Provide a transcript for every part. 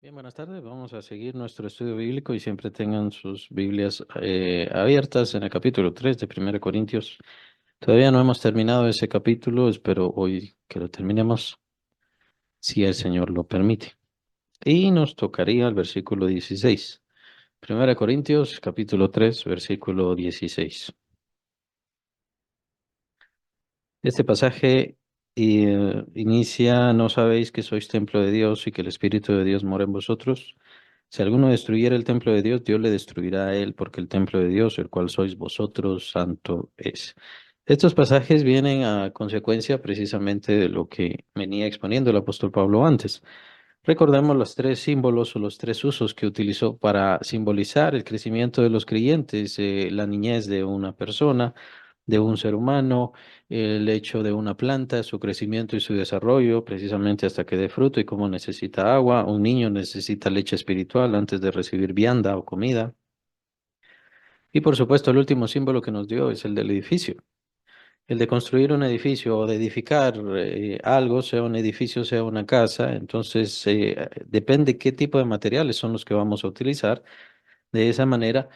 Bien, buenas tardes. Vamos a seguir nuestro estudio bíblico y siempre tengan sus Biblias abiertas en el capítulo 3 de 1 Corintios. Todavía no hemos terminado ese capítulo, espero hoy que lo terminemos, si el Señor lo permite. Y nos tocaría el versículo 16. 1 Corintios, capítulo 3, versículo 16. Este pasaje inicia: ¿no sabéis que sois templo de Dios y que el Espíritu de Dios mora en vosotros? Si alguno destruyera el templo de Dios, Dios le destruirá a él, porque el templo de Dios, el cual sois vosotros, santo es. Estos pasajes vienen a consecuencia precisamente de lo que venía exponiendo el apóstol Pablo antes. Recordemos los tres símbolos o los tres usos que utilizó para simbolizar el crecimiento de los creyentes: la niñez de una persona, de un ser humano, el hecho de una planta, su crecimiento y su desarrollo, precisamente hasta que dé fruto y cómo necesita agua. Un niño necesita leche espiritual antes de recibir vianda o comida. Y por supuesto, el último símbolo que nos dio es el del edificio. El de construir un edificio o de edificar algo, sea un edificio, sea una casa. Entonces, depende qué tipo de materiales son los que vamos a utilizar. De esa manera,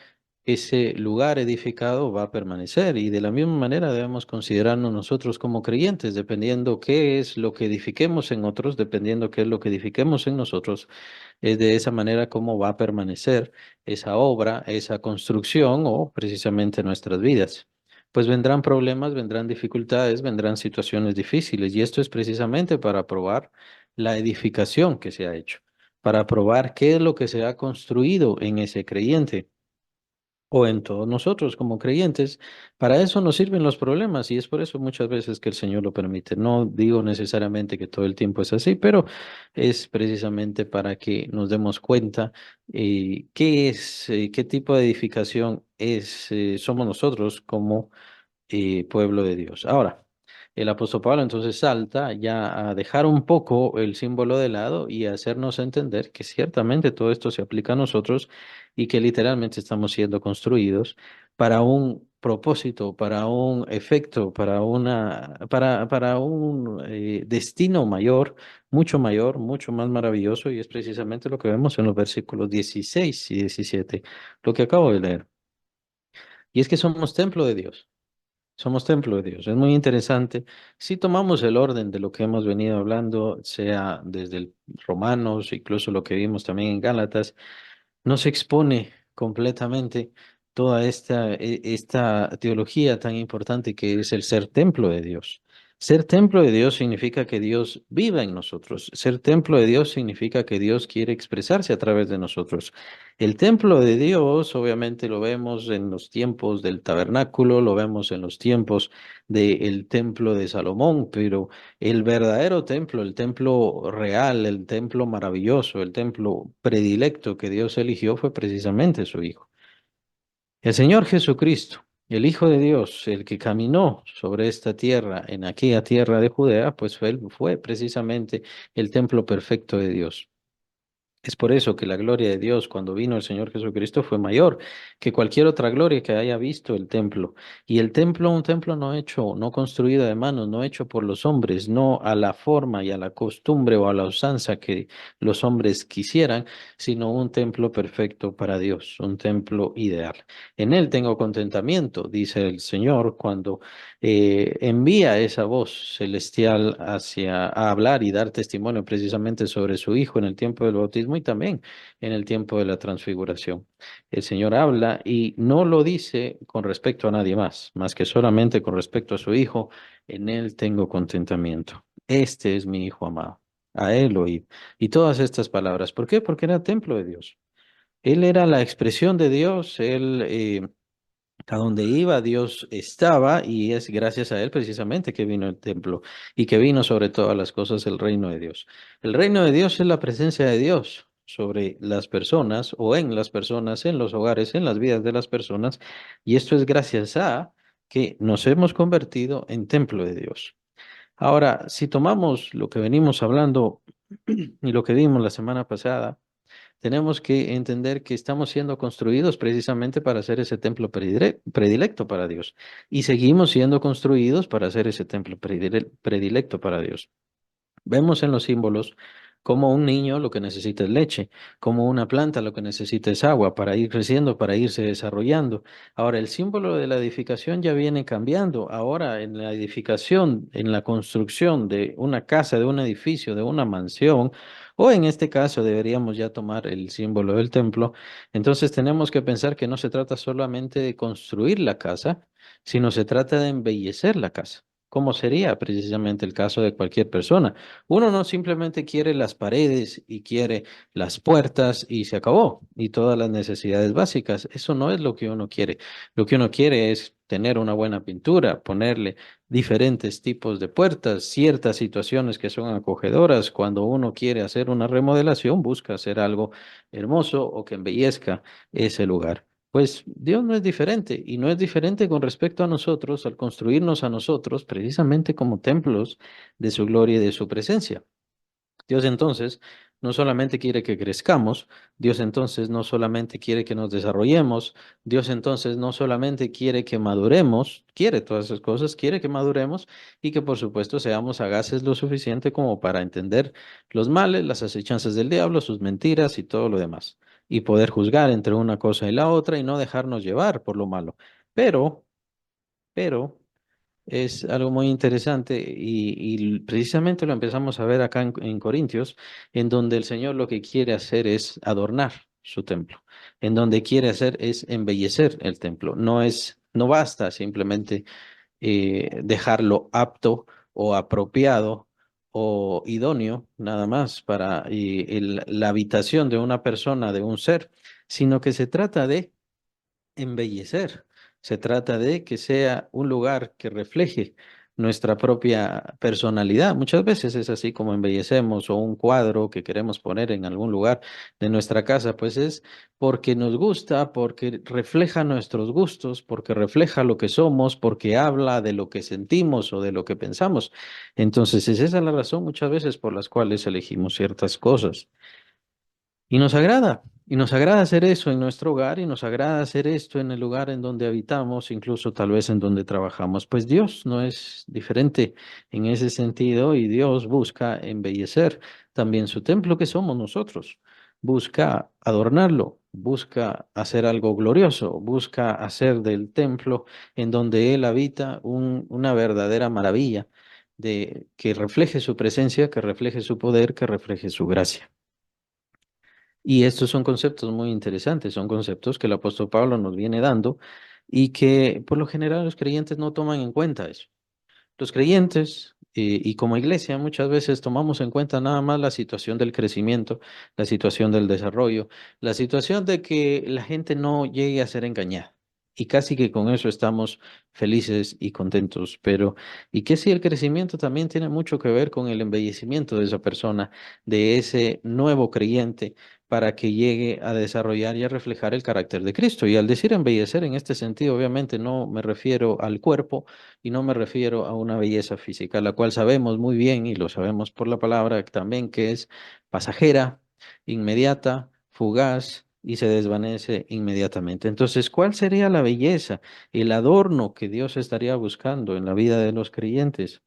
ese lugar edificado va a permanecer, y de la misma manera debemos considerarnos nosotros como creyentes, dependiendo qué es lo que edifiquemos en otros, dependiendo qué es lo que edifiquemos en nosotros, es de esa manera cómo va a permanecer esa obra, esa construcción o precisamente nuestras vidas. Pues vendrán problemas, vendrán dificultades, vendrán situaciones difíciles, y esto es precisamente para probar la edificación que se ha hecho, para probar qué es lo que se ha construido en ese creyente o en todos nosotros como creyentes. Para eso nos sirven los problemas, y es por eso muchas veces que el Señor lo permite. No digo necesariamente que todo el tiempo es así, pero es precisamente para que nos demos cuenta qué tipo de edificación somos nosotros como pueblo de Dios. Ahora, el apóstol Pablo entonces salta ya a dejar un poco el símbolo de lado y a hacernos entender que ciertamente todo esto se aplica a nosotros, y que literalmente estamos siendo construidos para un propósito, para un efecto, para un destino mayor, mucho más maravilloso, y es precisamente lo que vemos en los versículos 16 y 17, lo que acabo de leer. Y es que somos templo de Dios. Somos templo de Dios. Es muy interesante. Si tomamos el orden de lo que hemos venido hablando, sea desde el Romanos, incluso lo que vimos también en Gálatas, nos expone completamente toda esta teología tan importante que es el ser templo de Dios. Ser templo de Dios significa que Dios viva en nosotros. Ser templo de Dios significa que Dios quiere expresarse a través de nosotros. El templo de Dios, obviamente, lo vemos en los tiempos del tabernáculo, lo vemos en los tiempos del templo de Salomón, pero el verdadero templo, el templo real, el templo maravilloso, el templo predilecto que Dios eligió, fue precisamente su Hijo. El Señor Jesucristo, el Hijo de Dios, el que caminó sobre esta tierra, en aquella tierra de Judea, pues fue precisamente el templo perfecto de Dios. Es por eso que la gloria de Dios cuando vino el Señor Jesucristo fue mayor que cualquier otra gloria que haya visto el templo. Y el templo, un templo no hecho, no construido de manos, no hecho por los hombres, no a la forma y a la costumbre o a la usanza que los hombres quisieran, sino un templo perfecto para Dios, un templo ideal. En él tengo contentamiento, dice el Señor, cuando envía esa voz celestial a hablar y dar testimonio precisamente sobre su Hijo en el tiempo del bautismo y también en el tiempo de la transfiguración. El Señor habla y no lo dice con respecto a nadie más que solamente con respecto a su Hijo. En él tengo contentamiento. Este es mi Hijo amado. A él oíd. Y todas estas palabras. ¿Por qué? Porque era templo de Dios. Él era la expresión de Dios. A donde iba, Dios estaba, y es gracias a él precisamente que vino el templo y que vino sobre todas las cosas el reino de Dios. El reino de Dios es la presencia de Dios sobre las personas o en las personas, en los hogares, en las vidas de las personas, y esto es gracias a que nos hemos convertido en templo de Dios. Ahora, si tomamos lo que venimos hablando y lo que vimos la semana pasada, tenemos que entender que estamos siendo construidos precisamente para hacer ese templo predilecto para Dios. Y seguimos siendo construidos para hacer ese templo predilecto para Dios. Vemos en los símbolos Como un niño lo que necesita es leche, como una planta lo que necesita es agua para ir creciendo, para irse desarrollando. Ahora, el símbolo de la edificación ya viene cambiando. Ahora, en la edificación, en la construcción de una casa, de un edificio, de una mansión, o en este caso deberíamos ya tomar el símbolo del templo, entonces tenemos que pensar que no se trata solamente de construir la casa, sino se trata de embellecer la casa, como sería precisamente el caso de cualquier persona. Uno no simplemente quiere las paredes y quiere las puertas y se acabó, y todas las necesidades básicas. Eso no es lo que uno quiere. Lo que uno quiere es tener una buena pintura, ponerle diferentes tipos de puertas, ciertas situaciones que son acogedoras. Cuando uno quiere hacer una remodelación, busca hacer algo hermoso o que embellezca ese lugar. Pues Dios no es diferente y no es diferente con respecto a nosotros al construirnos a nosotros precisamente como templos de su gloria y de su presencia. Dios entonces no solamente quiere que crezcamos, Dios entonces no solamente quiere que nos desarrollemos, Dios entonces no solamente quiere que maduremos, quiere todas esas cosas, quiere que maduremos y que por supuesto seamos sagaces lo suficiente como para entender los males, las acechanzas del diablo, sus mentiras y todo lo demás, y poder juzgar entre una cosa y la otra y no dejarnos llevar por lo malo. Pero, pero es algo muy interesante y precisamente lo empezamos a ver acá en Corintios, en donde el Señor lo que quiere hacer es adornar su templo, en donde quiere hacer es embellecer el templo. No basta simplemente dejarlo apto o apropiado o idóneo nada más para la habitación de una persona, de un ser, sino que se trata de embellecer. Se trata de que sea un lugar que refleje nuestra propia personalidad. Muchas veces es así como embellecemos o un cuadro que queremos poner en algún lugar de nuestra casa, pues es porque nos gusta, porque refleja nuestros gustos, porque refleja lo que somos, porque habla de lo que sentimos o de lo que pensamos. Entonces, es esa la razón muchas veces por las cuales elegimos ciertas cosas. Y nos agrada hacer eso en nuestro hogar y nos agrada hacer esto en el lugar en donde habitamos, incluso tal vez en donde trabajamos. Pues Dios no es diferente en ese sentido y Dios busca embellecer también su templo que somos nosotros. Busca adornarlo, busca hacer algo glorioso, busca hacer del templo en donde Él habita una verdadera maravilla de que refleje su presencia, que refleje su poder, que refleje su gracia. Y estos son conceptos muy interesantes, son conceptos que el apóstol Pablo nos viene dando y que por lo general los creyentes no toman en cuenta eso. Los creyentes y como iglesia muchas veces tomamos en cuenta nada más la situación del crecimiento, la situación del desarrollo, la situación de que la gente no llegue a ser engañada. Y casi que con eso estamos felices y contentos. Pero, ¿y qué si el crecimiento también tiene mucho que ver con el embellecimiento de esa persona, de ese nuevo creyente, para que llegue a desarrollar y a reflejar el carácter de Cristo? Y al decir embellecer en este sentido, obviamente no me refiero al cuerpo, y no me refiero a una belleza física, la cual sabemos muy bien y lo sabemos por la palabra también que es pasajera, inmediata, fugaz y se desvanece inmediatamente. Entonces, ¿cuál sería la belleza, el adorno que Dios estaría buscando en la vida de los creyentes?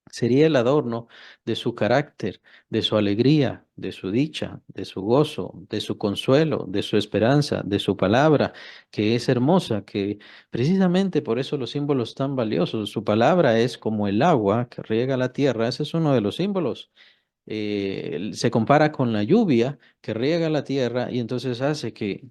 Sería el adorno de su carácter, de su alegría, de su dicha, de su gozo, de su consuelo, de su esperanza, de su palabra, que es hermosa, que precisamente por eso los símbolos tan valiosos. Su palabra es como el agua que riega la tierra, ese es uno de los símbolos. Se compara con la lluvia que riega la tierra y entonces hace que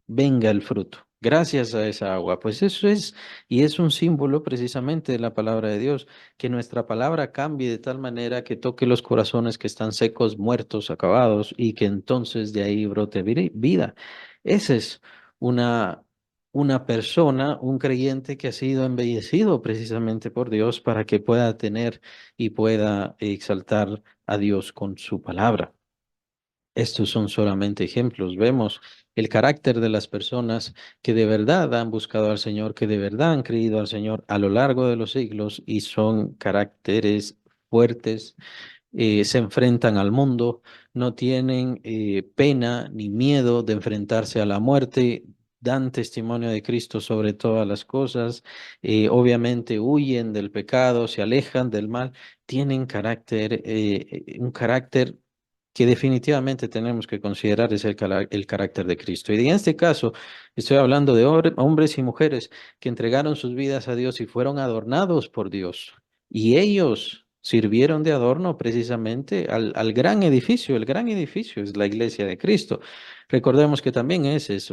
venga el fruto. Gracias a esa agua. Pues eso es, y es un símbolo precisamente de la palabra de Dios, que nuestra palabra cambie de tal manera que toque los corazones que están secos, muertos, acabados, y que entonces de ahí brote vida. Esa es una, una persona, un creyente que ha sido embellecido precisamente por Dios para que pueda tener y pueda exaltar a Dios con su palabra. Estos son solamente ejemplos. Vemos el carácter de las personas que de verdad han buscado al Señor, que de verdad han creído al Señor a lo largo de los siglos y son caracteres fuertes, se enfrentan al mundo, no tienen pena ni miedo de enfrentarse a la muerte. Dan testimonio de Cristo sobre todas las cosas, obviamente huyen del pecado, se alejan del mal, tienen carácter, un carácter que definitivamente tenemos que considerar es el carácter de Cristo. Y en este caso, estoy hablando de hombres y mujeres que entregaron sus vidas a Dios y fueron adornados por Dios. Y ellos sirvieron de adorno precisamente al gran edificio. El gran edificio es la iglesia de Cristo. Recordemos que también ese es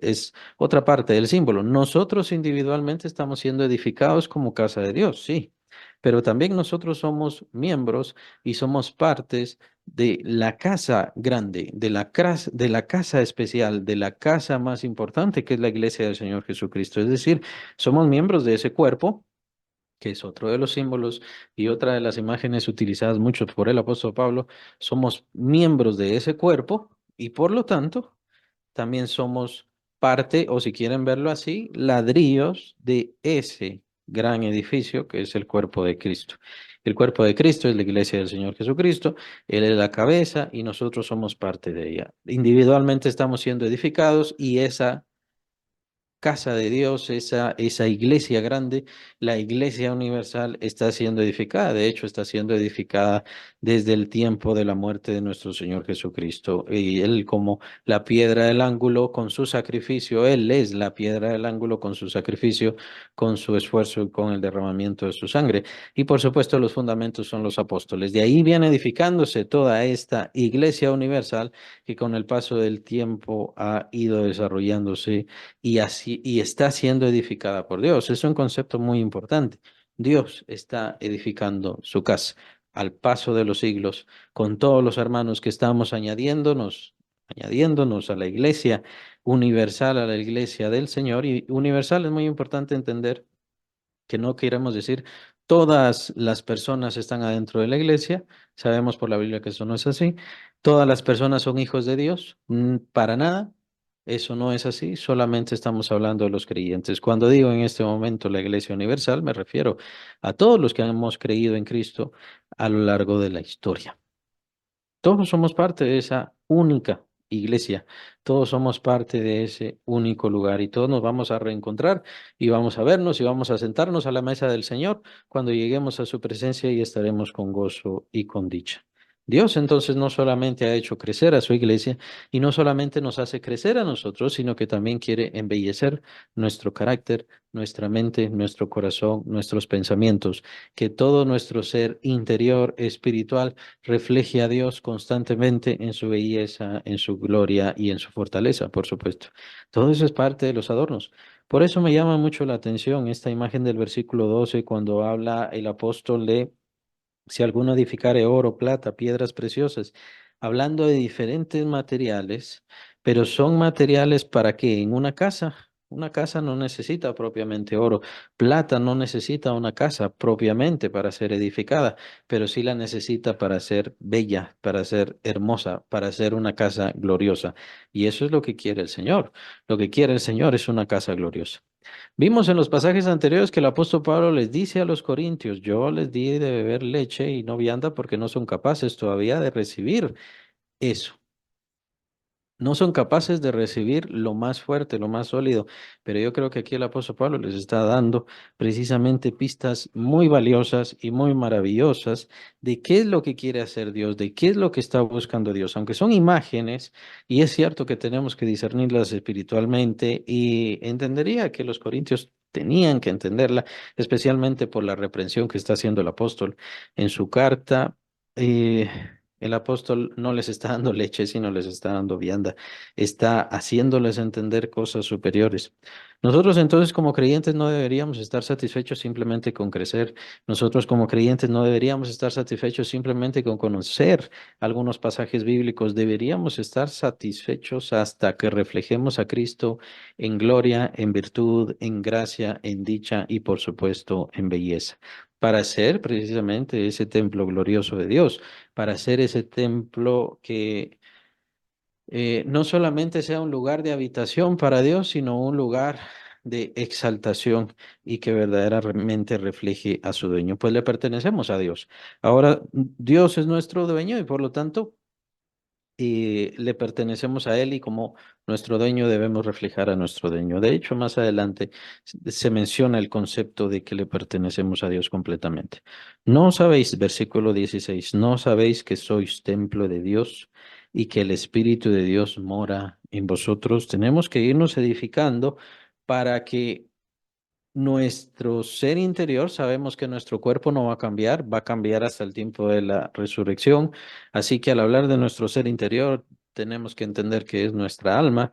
es otra parte del símbolo. Nosotros individualmente estamos siendo edificados como casa de Dios, sí. Pero también nosotros somos miembros y somos partes de la casa grande, de la casa especial, de la casa más importante que es la iglesia del Señor Jesucristo. Es decir, somos miembros de ese cuerpo, que es otro de los símbolos y otra de las imágenes utilizadas mucho por el apóstol Pablo. Somos miembros de ese cuerpo y por lo tanto también somos parte, o si quieren verlo así, ladrillos de ese gran edificio que es el cuerpo de Cristo. El cuerpo de Cristo es la iglesia del Señor Jesucristo, Él es la cabeza y nosotros somos parte de ella. Individualmente estamos siendo edificados y esa casa de Dios, esa iglesia grande, la iglesia universal está siendo edificada. De hecho, está siendo edificada desde el tiempo de la muerte de nuestro Señor Jesucristo. Y Él como la piedra del ángulo con su sacrificio, Él es la piedra del ángulo con su sacrificio, con su esfuerzo y con el derramamiento de su sangre. Y por supuesto, los fundamentos son los apóstoles. De ahí viene edificándose toda esta iglesia universal que con el paso del tiempo ha ido desarrollándose y así y está siendo edificada por Dios. Es un concepto muy importante. Dios está edificando su casa al paso de los siglos con todos los hermanos que estamos añadiéndonos a la iglesia universal, a la iglesia del Señor. Y universal es muy importante entender que no queremos decir todas las personas están adentro de la iglesia. Sabemos por la Biblia que eso no es así. Todas las personas son hijos de Dios. Para nada. Eso no es así. Solamente estamos hablando de los creyentes. Cuando digo en este momento la iglesia universal, me refiero a todos los que hemos creído en Cristo a lo largo de la historia. Todos somos parte de esa única iglesia, todos somos parte de ese único lugar y todos nos vamos a reencontrar y vamos a vernos y vamos a sentarnos a la mesa del Señor cuando lleguemos a su presencia y estaremos con gozo y con dicha. Dios entonces no solamente ha hecho crecer a su iglesia y no solamente nos hace crecer a nosotros, sino que también quiere embellecer nuestro carácter, nuestra mente, nuestro corazón, nuestros pensamientos, que todo nuestro ser interior, espiritual, refleje a Dios constantemente en su belleza, en su gloria y en su fortaleza, por supuesto. Todo eso es parte de los adornos. Por eso me llama mucho la atención esta imagen del versículo 12 cuando habla el apóstol de si alguno edificare oro, plata, piedras preciosas, hablando de diferentes materiales, pero son materiales para qué en una casa no necesita propiamente oro, plata no necesita una casa propiamente para ser edificada, pero sí la necesita para ser bella, para ser hermosa, para ser una casa gloriosa. Y eso es lo que quiere el Señor. Lo que quiere el Señor es una casa gloriosa. Vimos en los pasajes anteriores que el apóstol Pablo les dice a los corintios, yo les di de beber leche y no vianda porque no son capaces todavía de recibir eso. No son capaces de recibir lo más fuerte, lo más sólido, pero yo creo que aquí el apóstol Pablo les está dando precisamente pistas muy valiosas y muy maravillosas de qué es lo que quiere hacer Dios, de qué es lo que está buscando Dios, aunque son imágenes, y es cierto que tenemos que discernirlas espiritualmente, y entendería que los corintios tenían que entenderla, especialmente por la reprensión que está haciendo el apóstol en su carta. eh, el apóstol no les está dando leche, sino les está dando vianda, está haciéndoles entender cosas superiores. Nosotros entonces como creyentes no deberíamos estar satisfechos simplemente con crecer. Nosotros como creyentes no deberíamos estar satisfechos simplemente con conocer algunos pasajes bíblicos. Deberíamos estar satisfechos hasta que reflejemos a Cristo en gloria, en virtud, en gracia, en dicha y por supuesto en belleza, para ser precisamente ese templo glorioso de Dios, para ser ese templo que no solamente sea un lugar de habitación para Dios, sino un lugar de exaltación y que verdaderamente refleje a su dueño, pues le pertenecemos a Dios. Ahora, Dios es nuestro dueño y por lo tanto le pertenecemos a Él y como nuestro dueño debemos reflejar a nuestro dueño. De hecho, más adelante se menciona el concepto de que le pertenecemos a Dios completamente. No sabéis, versículo 16, no sabéis que sois templo de Dios y que el Espíritu de Dios mora en vosotros. Tenemos que irnos edificando para que nuestro ser interior, sabemos que nuestro cuerpo no va a cambiar hasta el tiempo de la resurrección. Así que al hablar de nuestro ser interior, tenemos que entender que es nuestra alma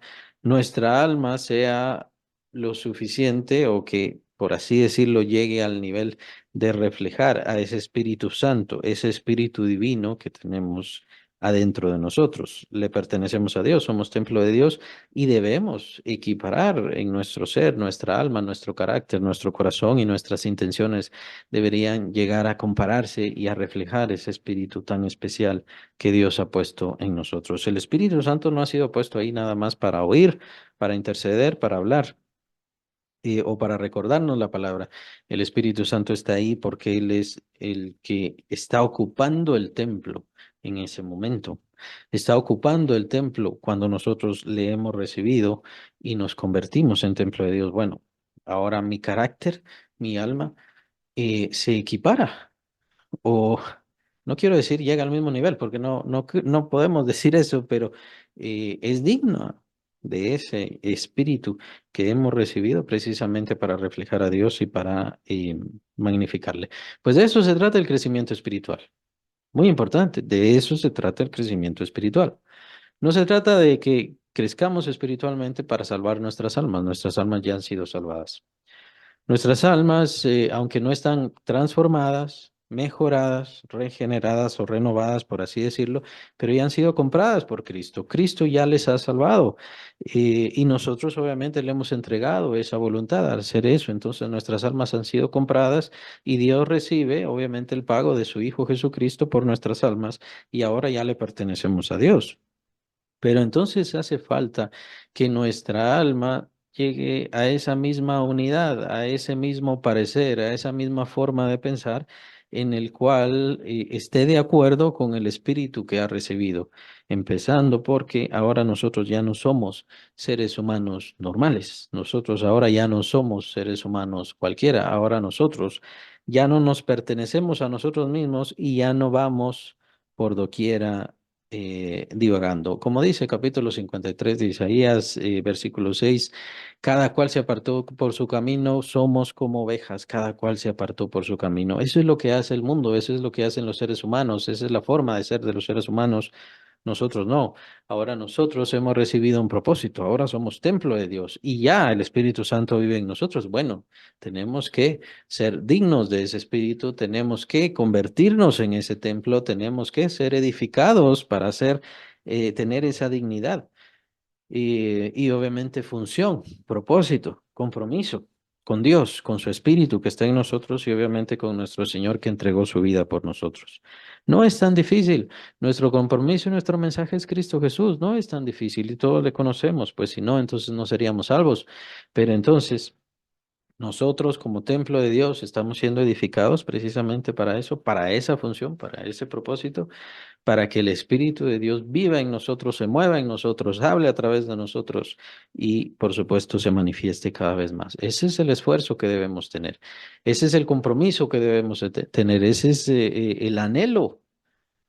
sea lo suficiente o que, por así decirlo, llegue al nivel de reflejar a ese Espíritu Santo, ese Espíritu Divino que tenemos adentro de nosotros. Le pertenecemos a Dios, somos templo de Dios y debemos equiparar en nuestro ser, nuestra alma, nuestro carácter, nuestro corazón y nuestras intenciones deberían llegar a compararse y a reflejar ese espíritu tan especial que Dios ha puesto en nosotros. El Espíritu Santo no ha sido puesto ahí nada más para oír, para interceder, para hablar o para recordarnos la palabra. El Espíritu Santo está ahí porque Él es el que está ocupando el templo en ese momento. Está ocupando el templo cuando nosotros le hemos recibido y nos convertimos en templo de Dios. Bueno, ahora mi carácter, mi alma, se equipara o no quiero decir llega al mismo nivel, porque no podemos decir eso, pero es digno de ese espíritu que hemos recibido precisamente para reflejar a Dios y para magnificarle. Pues de eso se trata el crecimiento espiritual. Muy importante, de eso se trata el crecimiento espiritual. No se trata de que crezcamos espiritualmente para salvar nuestras almas ya han sido salvadas. Nuestras almas, aunque no están transformadas, mejoradas, regeneradas o renovadas, por así decirlo, pero ya han sido compradas por Cristo. Cristo ya les ha salvado y nosotros obviamente le hemos entregado esa voluntad al hacer eso. Entonces nuestras almas han sido compradas y Dios recibe obviamente el pago de su Hijo Jesucristo por nuestras almas y ahora ya le pertenecemos a Dios. Pero entonces hace falta que nuestra alma llegue a esa misma unidad, a ese mismo parecer, a esa misma forma de pensar en el cual esté de acuerdo con el espíritu que ha recibido, empezando porque ahora nosotros ya no somos seres humanos normales, nosotros ahora ya no somos seres humanos cualquiera, ahora nosotros ya no nos pertenecemos a nosotros mismos y ya no vamos por doquiera divagando. Como dice capítulo 53 de Isaías, versículo 6, cada cual se apartó por su camino, somos como ovejas, cada cual se apartó por su camino. Eso es lo que hace el mundo, eso es lo que hacen los seres humanos, esa es la forma de ser de los seres humanos. Nosotros no. Ahora nosotros hemos recibido un propósito, ahora somos templo de Dios y ya el Espíritu Santo vive en nosotros. Bueno, tenemos que ser dignos de ese espíritu, tenemos que convertirnos en ese templo, tenemos que ser edificados para tener esa dignidad y obviamente función, propósito, compromiso con Dios, con su espíritu que está en nosotros y obviamente con nuestro Señor que entregó su vida por nosotros. No es tan difícil. Nuestro compromiso y nuestro mensaje es Cristo Jesús. No es tan difícil y todos le conocemos, pues si no, entonces no seríamos salvos. Pero entonces nosotros como templo de Dios estamos siendo edificados precisamente para eso, para esa función, para ese propósito, para que el Espíritu de Dios viva en nosotros, se mueva en nosotros, hable a través de nosotros y por supuesto se manifieste cada vez más. Ese es el esfuerzo que debemos tener, ese es el compromiso que debemos de tener, ese es el anhelo.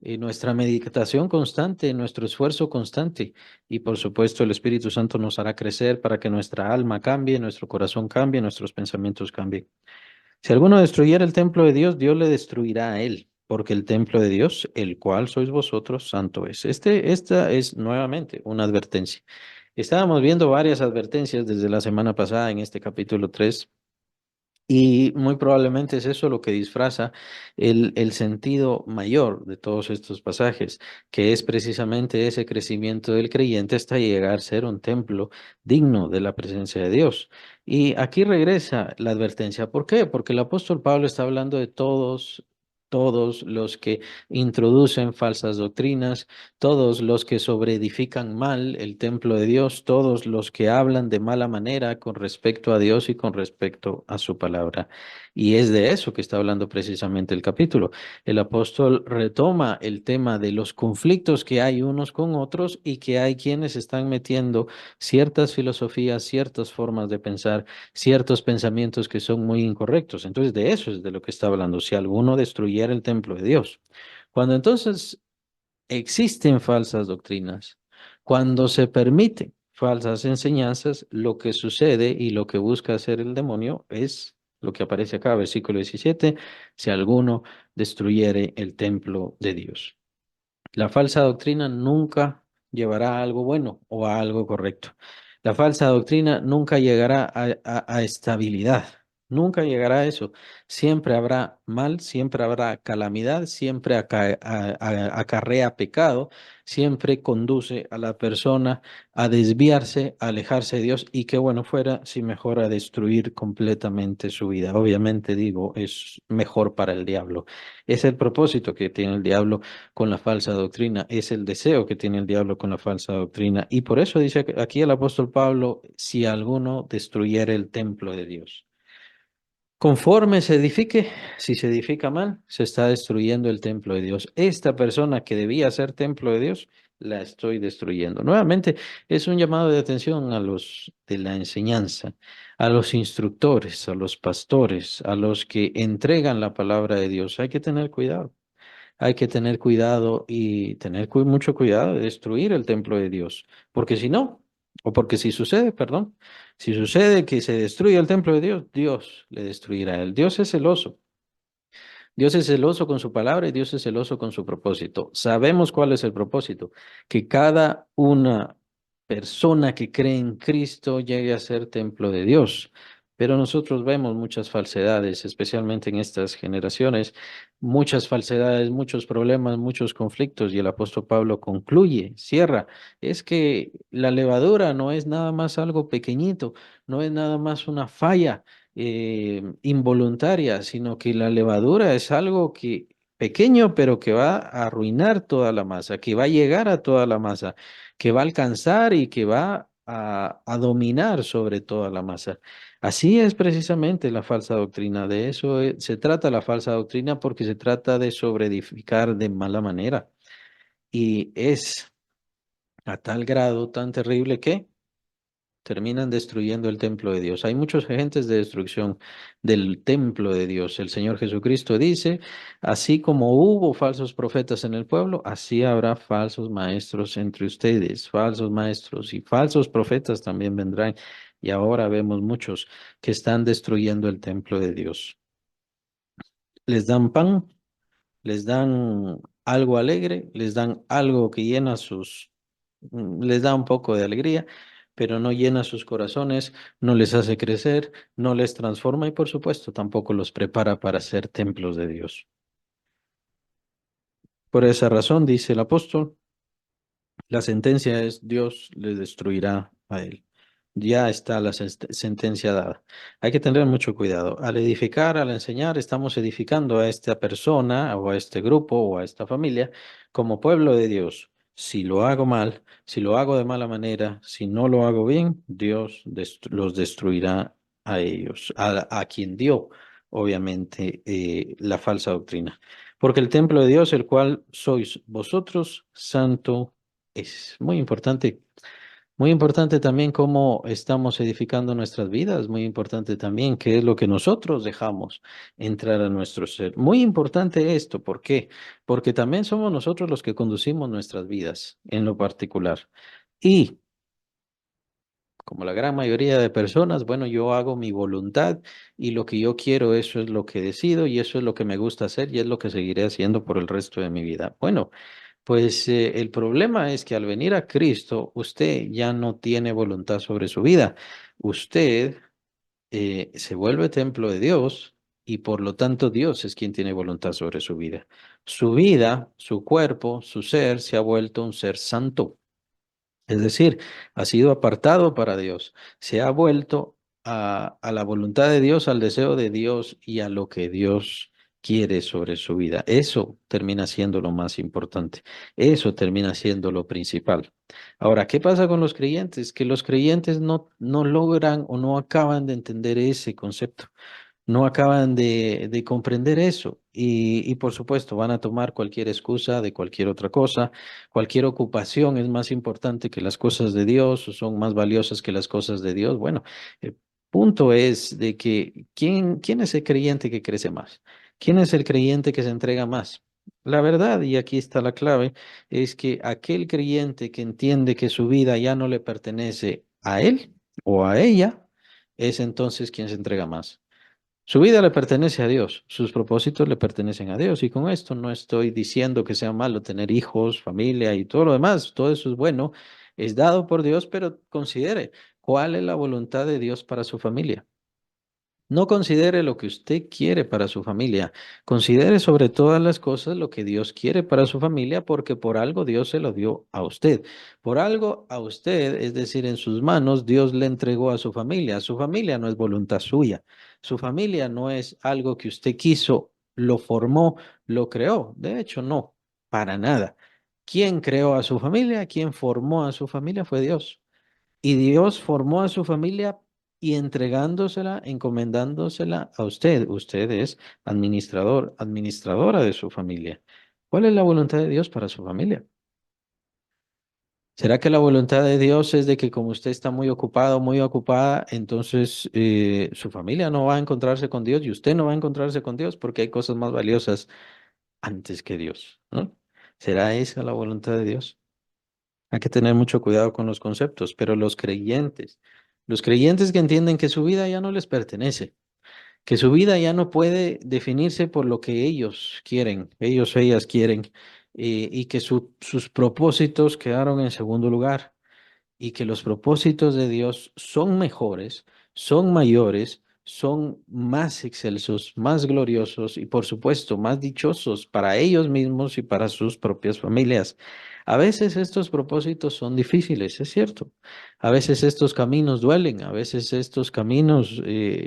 Nuestra meditación constante, nuestro esfuerzo constante y por supuesto el Espíritu Santo nos hará crecer para que nuestra alma cambie, nuestro corazón cambie, nuestros pensamientos cambien. Si alguno destruyera el templo de Dios, Dios le destruirá a él, porque el templo de Dios, el cual sois vosotros, santo es. Esta es nuevamente una advertencia. Estábamos viendo varias advertencias desde la semana pasada en este capítulo 3 y muy probablemente es eso lo que disfraza el sentido mayor de todos estos pasajes, que es precisamente ese crecimiento del creyente hasta llegar a ser un templo digno de la presencia de Dios. Y aquí regresa la advertencia. ¿Por qué? Porque el apóstol Pablo está hablando de todos. todos los que introducen falsas doctrinas, todos los que sobreedifican mal el templo de Dios, todos los que hablan de mala manera con respecto a Dios y con respecto a su palabra. Y es de eso que está hablando precisamente el capítulo. El apóstol retoma el tema de los conflictos que hay unos con otros y que hay quienes están metiendo ciertas filosofías, ciertas formas de pensar, ciertos pensamientos que son muy incorrectos. Entonces, de eso es de lo que está hablando. Si alguno destruyera el templo de Dios. Cuando entonces existen falsas doctrinas, cuando se permiten falsas enseñanzas, lo que sucede y lo que busca hacer el demonio es lo que aparece acá, versículo 17, si alguno destruyere el templo de Dios. La falsa doctrina nunca llevará a algo bueno o a algo correcto. La falsa doctrina nunca llegará a estabilidad, nunca llegará a eso. Siempre habrá mal, siempre habrá calamidad, siempre acarrea pecado, siempre conduce a la persona a desviarse, a alejarse de Dios y qué bueno fuera si mejor a destruir completamente su vida. Obviamente digo, es mejor para el diablo. Es el propósito que tiene el diablo con la falsa doctrina, es el deseo que tiene el diablo con la falsa doctrina. Y por eso dice aquí el apóstol Pablo, si alguno destruyere el templo de Dios. Conforme se edifique, si se edifica mal, se está destruyendo el templo de Dios. Esta persona que debía ser templo de Dios, la estoy destruyendo. Nuevamente, es un llamado de atención a los de la enseñanza, a los instructores, a los pastores, a los que entregan la palabra de Dios. Hay que tener cuidado. Hay que tener cuidado y tener mucho cuidado de destruir el templo de Dios, porque si no, o porque si sucede, perdón, si sucede que se destruye el templo de Dios, Dios le destruirá a él. Dios es celoso. Dios es celoso con su palabra y Dios es celoso con su propósito. Sabemos cuál es el propósito, que cada una persona que cree en Cristo llegue a ser templo de Dios. Pero nosotros vemos muchas falsedades, especialmente en estas generaciones, muchas falsedades, muchos problemas, muchos conflictos. Y el apóstol Pablo concluye, cierra, es que la levadura no es nada más algo pequeñito, no es nada más una falla involuntaria, sino que la levadura es algo que pequeño, pero que va a arruinar toda la masa, que va a llegar a toda la masa, que va a alcanzar y que va a dominar sobre toda la masa. Así es precisamente la falsa doctrina. De eso se trata la falsa doctrina porque se trata de sobreedificar de mala manera. Y es a tal grado tan terrible que terminan destruyendo el templo de Dios. Hay muchos agentes de destrucción del templo de Dios. El Señor Jesucristo dice, así como hubo falsos profetas en el pueblo, así habrá falsos maestros entre ustedes, falsos maestros y falsos profetas también vendrán. Y ahora vemos muchos que están destruyendo el templo de Dios. Les dan pan, les dan algo alegre, les dan algo que llena les da un poco de alegría, pero no llena sus corazones, no les hace crecer, no les transforma y por supuesto tampoco los prepara para ser templos de Dios. Por esa razón, dice el apóstol, la sentencia es Dios le destruirá a él. Ya está la sentencia dada. Hay que tener mucho cuidado. Al edificar, al enseñar, estamos edificando a esta persona o a este grupo o a esta familia como pueblo de Dios. Si lo hago mal, si lo hago de mala manera, si no lo hago bien, Dios los destruirá a ellos, a quien dio, obviamente, la falsa doctrina. Porque el templo de Dios, el cual sois vosotros, santo es muy importante también cómo estamos edificando nuestras vidas, muy importante también qué es lo que nosotros dejamos entrar a nuestro ser. Muy importante esto, ¿por qué? Porque también somos nosotros los que conducimos nuestras vidas en lo particular. Y como la gran mayoría de personas, bueno, yo hago mi voluntad y lo que yo quiero, eso es lo que decido y eso es lo que me gusta hacer y es lo que seguiré haciendo por el resto de mi vida. Bueno. Pues el problema es que al venir a Cristo, usted ya no tiene voluntad sobre su vida. Usted se vuelve templo de Dios y por lo tanto Dios es quien tiene voluntad sobre su vida. Su vida, su cuerpo, su ser se ha vuelto un ser santo. Es decir, ha sido apartado para Dios. Se ha vuelto a la voluntad de Dios, al deseo de Dios y a lo que Dios quiere sobre su vida. Eso termina siendo lo más importante. Eso termina siendo lo principal. Ahora, ¿qué pasa con los creyentes? Que los creyentes no logran o no acaban de entender ese concepto. No acaban de comprender eso y por supuesto van a tomar cualquier excusa de cualquier otra cosa, cualquier ocupación es más importante que las cosas de Dios o son más valiosas que las cosas de Dios. Bueno, el punto es de que ¿quién es el creyente que crece más? ¿Quién es el creyente que se entrega más? La verdad, y aquí está la clave, es que aquel creyente que entiende que su vida ya no le pertenece a él o a ella, es entonces quien se entrega más. Su vida le pertenece a Dios, sus propósitos le pertenecen a Dios y con esto no estoy diciendo que sea malo tener hijos, familia y todo lo demás, todo eso es bueno, es dado por Dios, pero considere cuál es la voluntad de Dios para su familia. No considere lo que usted quiere para su familia, considere sobre todas las cosas lo que Dios quiere para su familia, porque por algo Dios se lo dio a usted. Por algo a usted, es decir, en sus manos, Dios le entregó a su familia. Su familia no es voluntad suya. Su familia no es algo que usted quiso, lo formó, lo creó. De hecho, no, para nada. ¿Quién creó a su familia? ¿Quién formó a su familia? Fue Dios. Y Dios formó a su familia y entregándosela, encomendándosela a usted. Usted es administrador, administradora de su familia. ¿Cuál es la voluntad de Dios para su familia? ¿Será que la voluntad de Dios es de que como usted está muy ocupado, muy ocupada, entonces su familia no va a encontrarse con Dios y usted no va a encontrarse con Dios porque hay cosas más valiosas antes que Dios, ¿no? ¿Será esa la voluntad de Dios? Hay que tener mucho cuidado con los conceptos, pero los creyentes que entienden que su vida ya no les pertenece, que su vida ya no puede definirse por lo que ellos quieren, ellos, ellas quieren, y que sus propósitos quedaron en segundo lugar y que los propósitos de Dios son mejores, son mayores, son más excelsos, más gloriosos y por supuesto más dichosos para ellos mismos y para sus propias familias. A veces estos propósitos son difíciles, es cierto. A veces estos caminos duelen, a veces estos caminos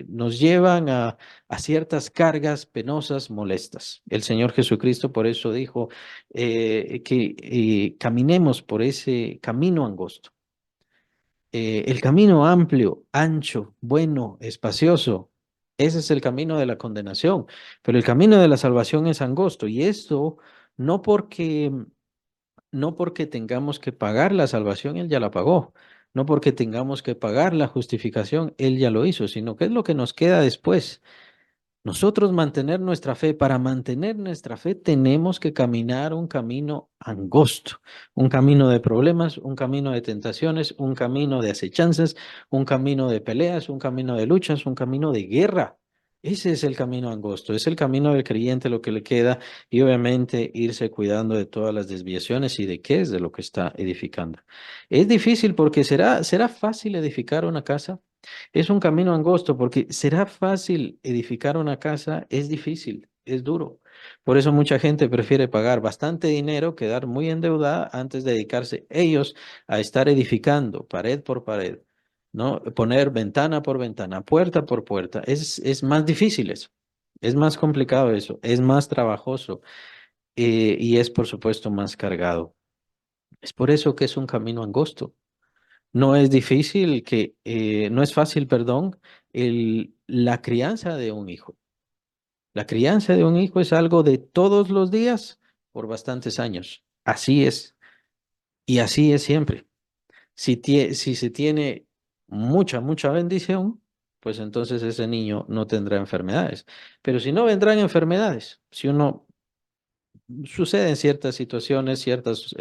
nos llevan a ciertas cargas penosas, molestas. El Señor Jesucristo por eso dijo que caminemos por ese camino angosto, el camino amplio, ancho, bueno, espacioso. Ese es el camino de la condenación, pero el camino de la salvación es angosto y esto no porque no porque tengamos que pagar la salvación, Él ya la pagó. No porque tengamos que pagar la justificación, Él ya lo hizo, sino que es lo que nos queda después. Nosotros mantener nuestra fe, para mantener nuestra fe tenemos que caminar un camino angosto, un camino de problemas, un camino de tentaciones, un camino de acechanzas, un camino de peleas, un camino de luchas, un camino de guerra. Ese es el camino angosto, es el camino del creyente lo que le queda y obviamente irse cuidando de todas las desviaciones y de qué es de lo que está edificando. Es difícil porque será fácil edificar una casa. Es un camino angosto porque será fácil edificar una casa, es difícil, es duro. Por eso mucha gente prefiere pagar bastante dinero, quedar muy endeudada antes de dedicarse ellos a estar edificando pared por pared, ¿no? Poner ventana por ventana, puerta por puerta. Es más difícil eso, es más complicado eso, es más trabajoso y es por supuesto más cargado. Es por eso que es un camino angosto. No es difícil no es fácil, perdón, la crianza de un hijo. La crianza de un hijo es algo de todos los días por bastantes años. Así es. Y así es siempre. Si se tiene mucha bendición, pues entonces ese niño no tendrá enfermedades. Pero si no vendrán enfermedades, si uno suceden ciertas situaciones, ciertos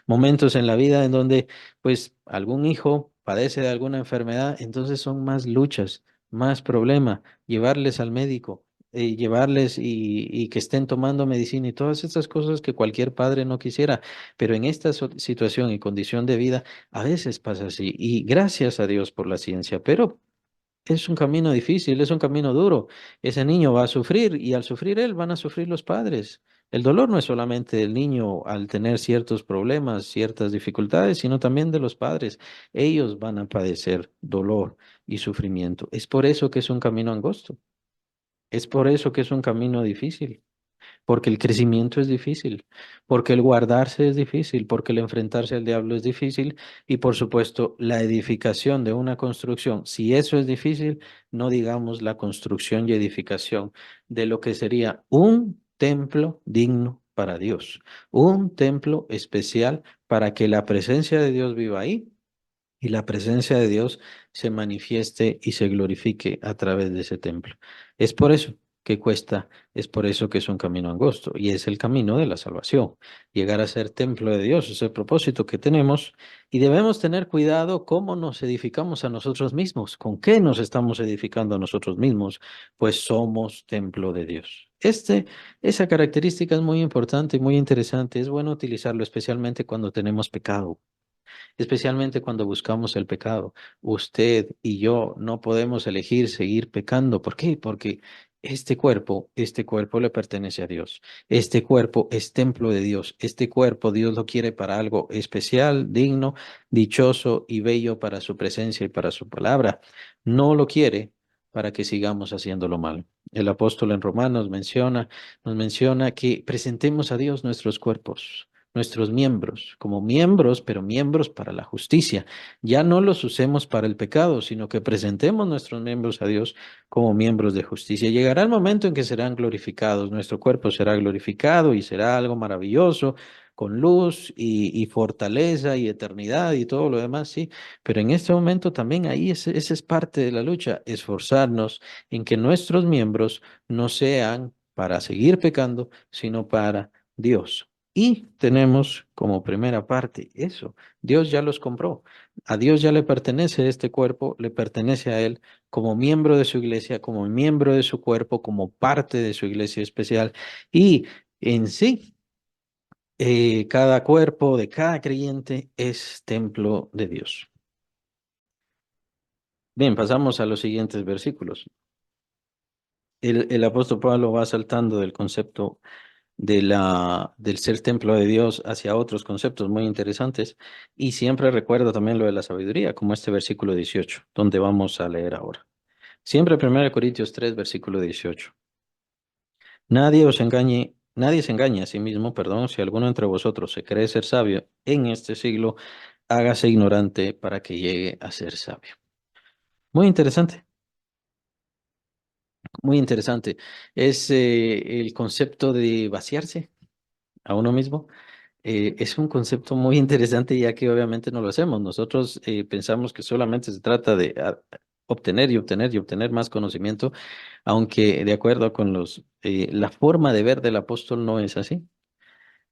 momentos en la vida en donde pues algún hijo padece de alguna enfermedad, entonces son más luchas, más problema, llevarles al médico, llevarles y que estén tomando medicina y todas estas cosas que cualquier padre no quisiera, pero en esta situación y condición de vida a veces pasa así y gracias a Dios por la ciencia, pero es un camino difícil, es un camino duro. Ese niño va a sufrir y al sufrir él van a sufrir los padres. El dolor no es solamente del niño al tener ciertos problemas, ciertas dificultades, sino también de los padres. Ellos van a padecer dolor y sufrimiento. Es por eso que es un camino angosto. Es por eso que es un camino difícil. Porque el crecimiento es difícil, porque el guardarse es difícil, porque el enfrentarse al diablo es difícil y por supuesto la edificación de una construcción, si eso es difícil, no digamos la construcción y edificación de lo que sería un templo digno para Dios, un templo especial para que la presencia de Dios viva ahí y la presencia de Dios se manifieste y se glorifique a través de ese templo. Es por eso que cuesta, es por eso que es un camino angosto y es el camino de la salvación. Llegar a ser templo de Dios es el propósito que tenemos y debemos tener cuidado cómo nos edificamos a nosotros mismos, con qué nos estamos edificando a nosotros mismos, pues somos templo de Dios. Esa característica es muy importante y muy interesante. Es bueno utilizarlo especialmente cuando tenemos pecado, especialmente cuando buscamos el pecado. Usted y yo no podemos elegir seguir pecando. ¿Por qué? Porque este cuerpo le pertenece a Dios. Este cuerpo es templo de Dios. Este cuerpo Dios lo quiere para algo especial, digno, dichoso y bello para su presencia y para su palabra. No lo quiere para que sigamos haciéndolo mal. El apóstol en Romanos nos menciona que presentemos a Dios nuestros miembros, como miembros, pero miembros para la justicia. Ya no los usemos para el pecado, sino que presentemos nuestros miembros a Dios como miembros de justicia. Llegará el momento en que serán glorificados, nuestro cuerpo será glorificado y será algo maravilloso, con luz y fortaleza y eternidad y todo lo demás, sí, pero en este momento también ahí esa es parte de la lucha, esforzarnos en que nuestros miembros no sean para seguir pecando, sino para Dios. Y tenemos como primera parte eso, Dios ya los compró, a Dios ya le pertenece este cuerpo, le pertenece a Él como miembro de su iglesia, como miembro de su cuerpo, como parte de su iglesia especial. Y en sí, cada cuerpo de cada creyente es templo de Dios. Bien, pasamos a los siguientes versículos. El apóstol Pablo va saltando del concepto del ser templo de Dios hacia otros conceptos muy interesantes. Y siempre recuerdo también lo de la sabiduría, como este versículo 18 donde vamos a leer ahora. Siempre 1 Corintios 3 versículo 18. Nadie se engañe a sí mismo, perdón, si alguno entre vosotros se cree ser sabio en este siglo, hágase ignorante para que llegue a ser sabio. Muy interesante, muy interesante. Es el concepto de vaciarse a uno mismo. Es un concepto muy interesante ya que obviamente no lo hacemos. Nosotros pensamos que solamente se trata de obtener y obtener y obtener más conocimiento, aunque de acuerdo con la forma de ver del apóstol no es así.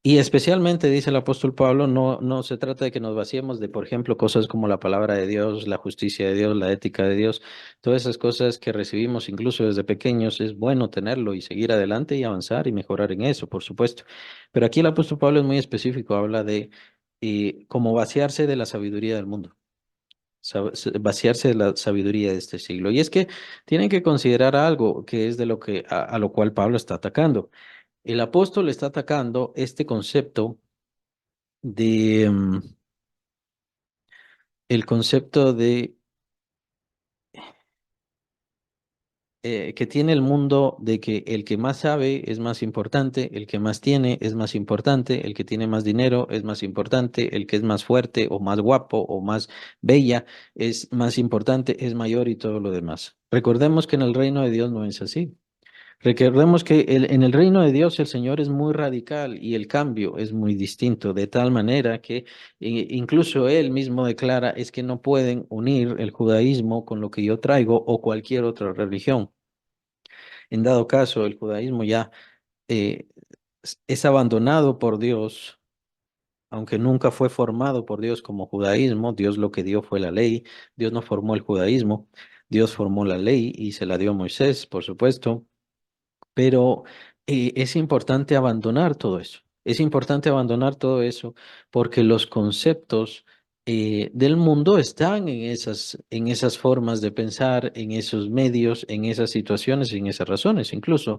Y especialmente, dice el apóstol Pablo, no se trata de que nos vaciemos de, por ejemplo, cosas como la palabra de Dios, la justicia de Dios, la ética de Dios, todas esas cosas que recibimos incluso desde pequeños, es bueno tenerlo y seguir adelante y avanzar y mejorar en eso, por supuesto. Pero aquí el apóstol Pablo es muy específico, habla de cómo vaciarse de la sabiduría del mundo, vaciarse de la sabiduría de este siglo. Y es que tienen que considerar algo que es de lo que a lo cual Pablo está atacando. El apóstol está atacando este concepto de el concepto de que tiene el mundo de que el que más sabe es más importante, el que más tiene es más importante, el que tiene más dinero es más importante, el que es más fuerte o más guapo o más bella es más importante, es mayor y todo lo demás. Recordemos que en el reino de Dios no es así. Recordemos que en el reino de Dios el Señor es muy radical y el cambio es muy distinto, de tal manera que incluso Él mismo declara es que no pueden unir el judaísmo con lo que yo traigo o cualquier otra religión. En dado caso, el judaísmo ya eh, es abandonado por Dios, aunque nunca fue formado por Dios como judaísmo. Dios lo que dio fue la ley. Dios no formó el judaísmo, Dios formó la ley y se la dio a Moisés, por supuesto. Pero es importante abandonar todo eso. Es importante abandonar todo eso porque los conceptos del mundo están en esas formas de pensar, en esos medios, en esas situaciones, en esas razones. Incluso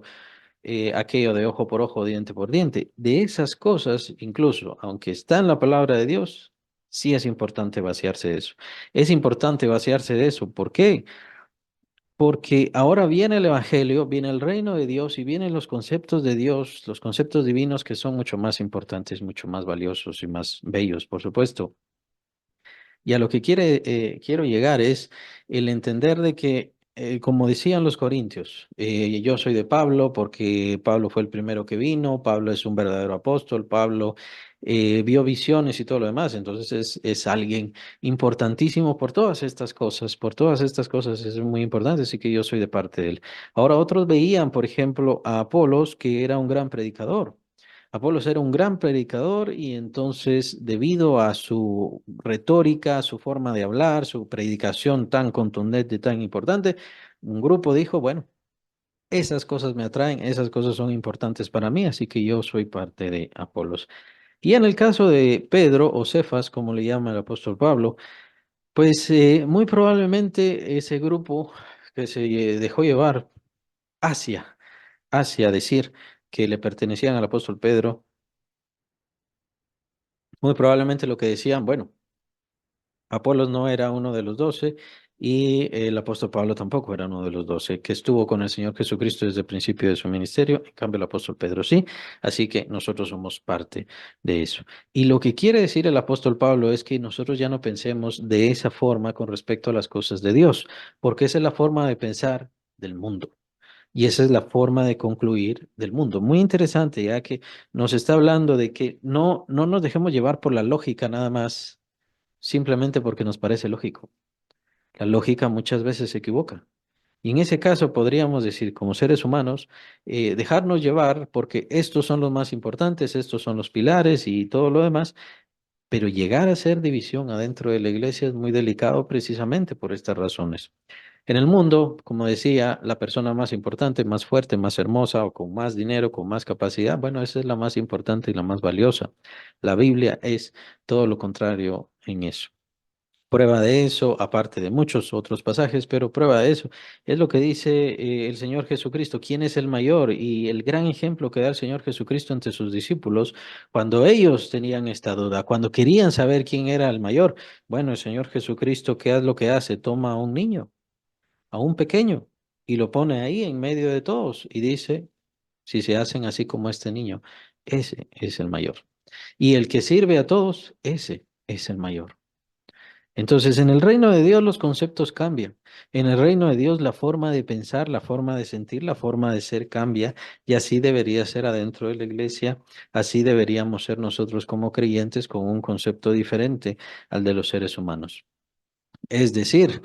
aquello de ojo por ojo, diente por diente. De esas cosas, incluso, aunque está en la palabra de Dios, sí es importante vaciarse de eso. Es importante vaciarse de eso. ¿Por qué? porque ahora viene el Evangelio, viene el reino de Dios y vienen los conceptos de Dios, los conceptos divinos que son mucho más importantes, mucho más valiosos y más bellos, por supuesto. Y a lo que quiero llegar es el entender de que, como decían los corintios, yo soy de Pablo porque Pablo fue el primero que vino, Pablo es un verdadero apóstol, Pablo vio visiones y todo lo demás, entonces es alguien importantísimo por todas estas cosas es muy importante, así que yo soy de parte de él. Ahora otros veían, por ejemplo, a Apolos, que era un gran predicador. Apolos era un gran predicador y entonces, debido a su retórica, su forma de hablar, su predicación tan contundente, tan importante, un grupo dijo, bueno, esas cosas me atraen, esas cosas son importantes para mí, así que yo soy parte de Apolos. Y en el caso de Pedro o Cefas, como le llama el apóstol Pablo, pues muy probablemente ese grupo que se dejó llevar hacia decir que le pertenecían al apóstol Pedro, muy probablemente lo que decían, bueno, Apolos no era uno de los 12 y el apóstol Pablo tampoco era uno de los 12 que estuvo con el Señor Jesucristo desde el principio de su ministerio. En cambio, el apóstol Pedro sí. Así que nosotros somos parte de eso. Y lo que quiere decir el apóstol Pablo es que nosotros ya no pensemos de esa forma con respecto a las cosas de Dios, porque esa es la forma de pensar del mundo. Y esa es la forma de concluir del mundo. Muy interesante, ya que nos está hablando de que no nos dejemos llevar por la lógica nada más simplemente porque nos parece lógico. La lógica muchas veces se equivoca. Y en ese caso podríamos decir, como seres humanos, dejarnos llevar porque estos son los más importantes, estos son los pilares y todo lo demás, pero llegar a ser división adentro de la iglesia es muy delicado precisamente por estas razones. En el mundo, como decía, la persona más importante, más fuerte, más hermosa o con más dinero, con más capacidad, bueno, esa es la más importante y la más valiosa. La Biblia es todo lo contrario en eso. Prueba de eso, aparte de muchos otros pasajes, pero prueba de eso, es lo que dice el Señor Jesucristo, quién es el mayor y el gran ejemplo que da el Señor Jesucristo ante sus discípulos cuando ellos tenían esta duda, cuando querían saber quién era el mayor. Bueno, el Señor Jesucristo, ¿qué es lo que hace? Toma a un niño, a un pequeño, y lo pone ahí en medio de todos y dice, si se hacen así como este niño, ese es el mayor. Y el que sirve a todos, ese es el mayor. Entonces, en el reino de Dios los conceptos cambian. En el reino de Dios la forma de pensar, la forma de sentir, la forma de ser cambia y así debería ser adentro de la iglesia, así deberíamos ser nosotros como creyentes con un concepto diferente al de los seres humanos. Es decir,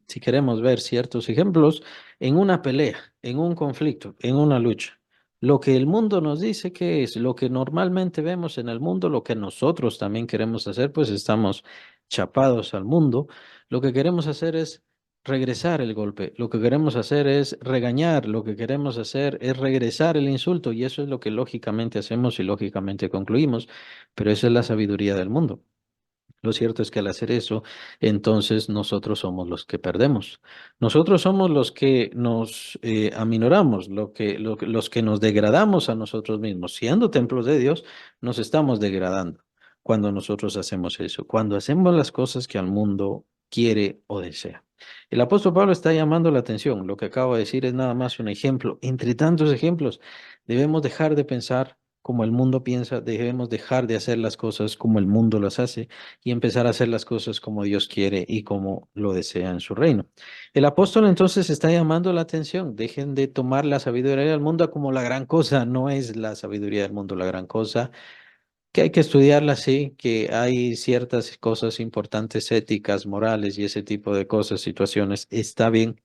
si queremos ver ciertos ejemplos, en una pelea, en un conflicto, en una lucha, lo que el mundo nos dice que es lo que normalmente vemos en el mundo, lo que nosotros también queremos hacer, pues estamos chapados al mundo. Lo que queremos hacer es regresar el golpe, lo que queremos hacer es regañar, lo que queremos hacer es regresar el insulto y eso es lo que lógicamente hacemos y lógicamente concluimos, pero esa es la sabiduría del mundo. Lo cierto es que al hacer eso, entonces nosotros somos los que perdemos. Nosotros somos los que nos aminoramos, los que nos degradamos a nosotros mismos. Siendo templos de Dios, nos estamos degradando cuando nosotros hacemos eso, cuando hacemos las cosas que al mundo quiere o desea. El apóstol Pablo está llamando la atención. Lo que acabo de decir es nada más un ejemplo. Entre tantos ejemplos, debemos dejar de pensar como el mundo piensa, debemos dejar de hacer las cosas como el mundo las hace y empezar a hacer las cosas como Dios quiere y como lo desea en su reino. El apóstol entonces está llamando la atención. Dejen de tomar la sabiduría del mundo como la gran cosa. No es la sabiduría del mundo la gran cosa, que hay que estudiarla, sí, que hay ciertas cosas importantes, éticas, morales y ese tipo de cosas, situaciones. Está bien,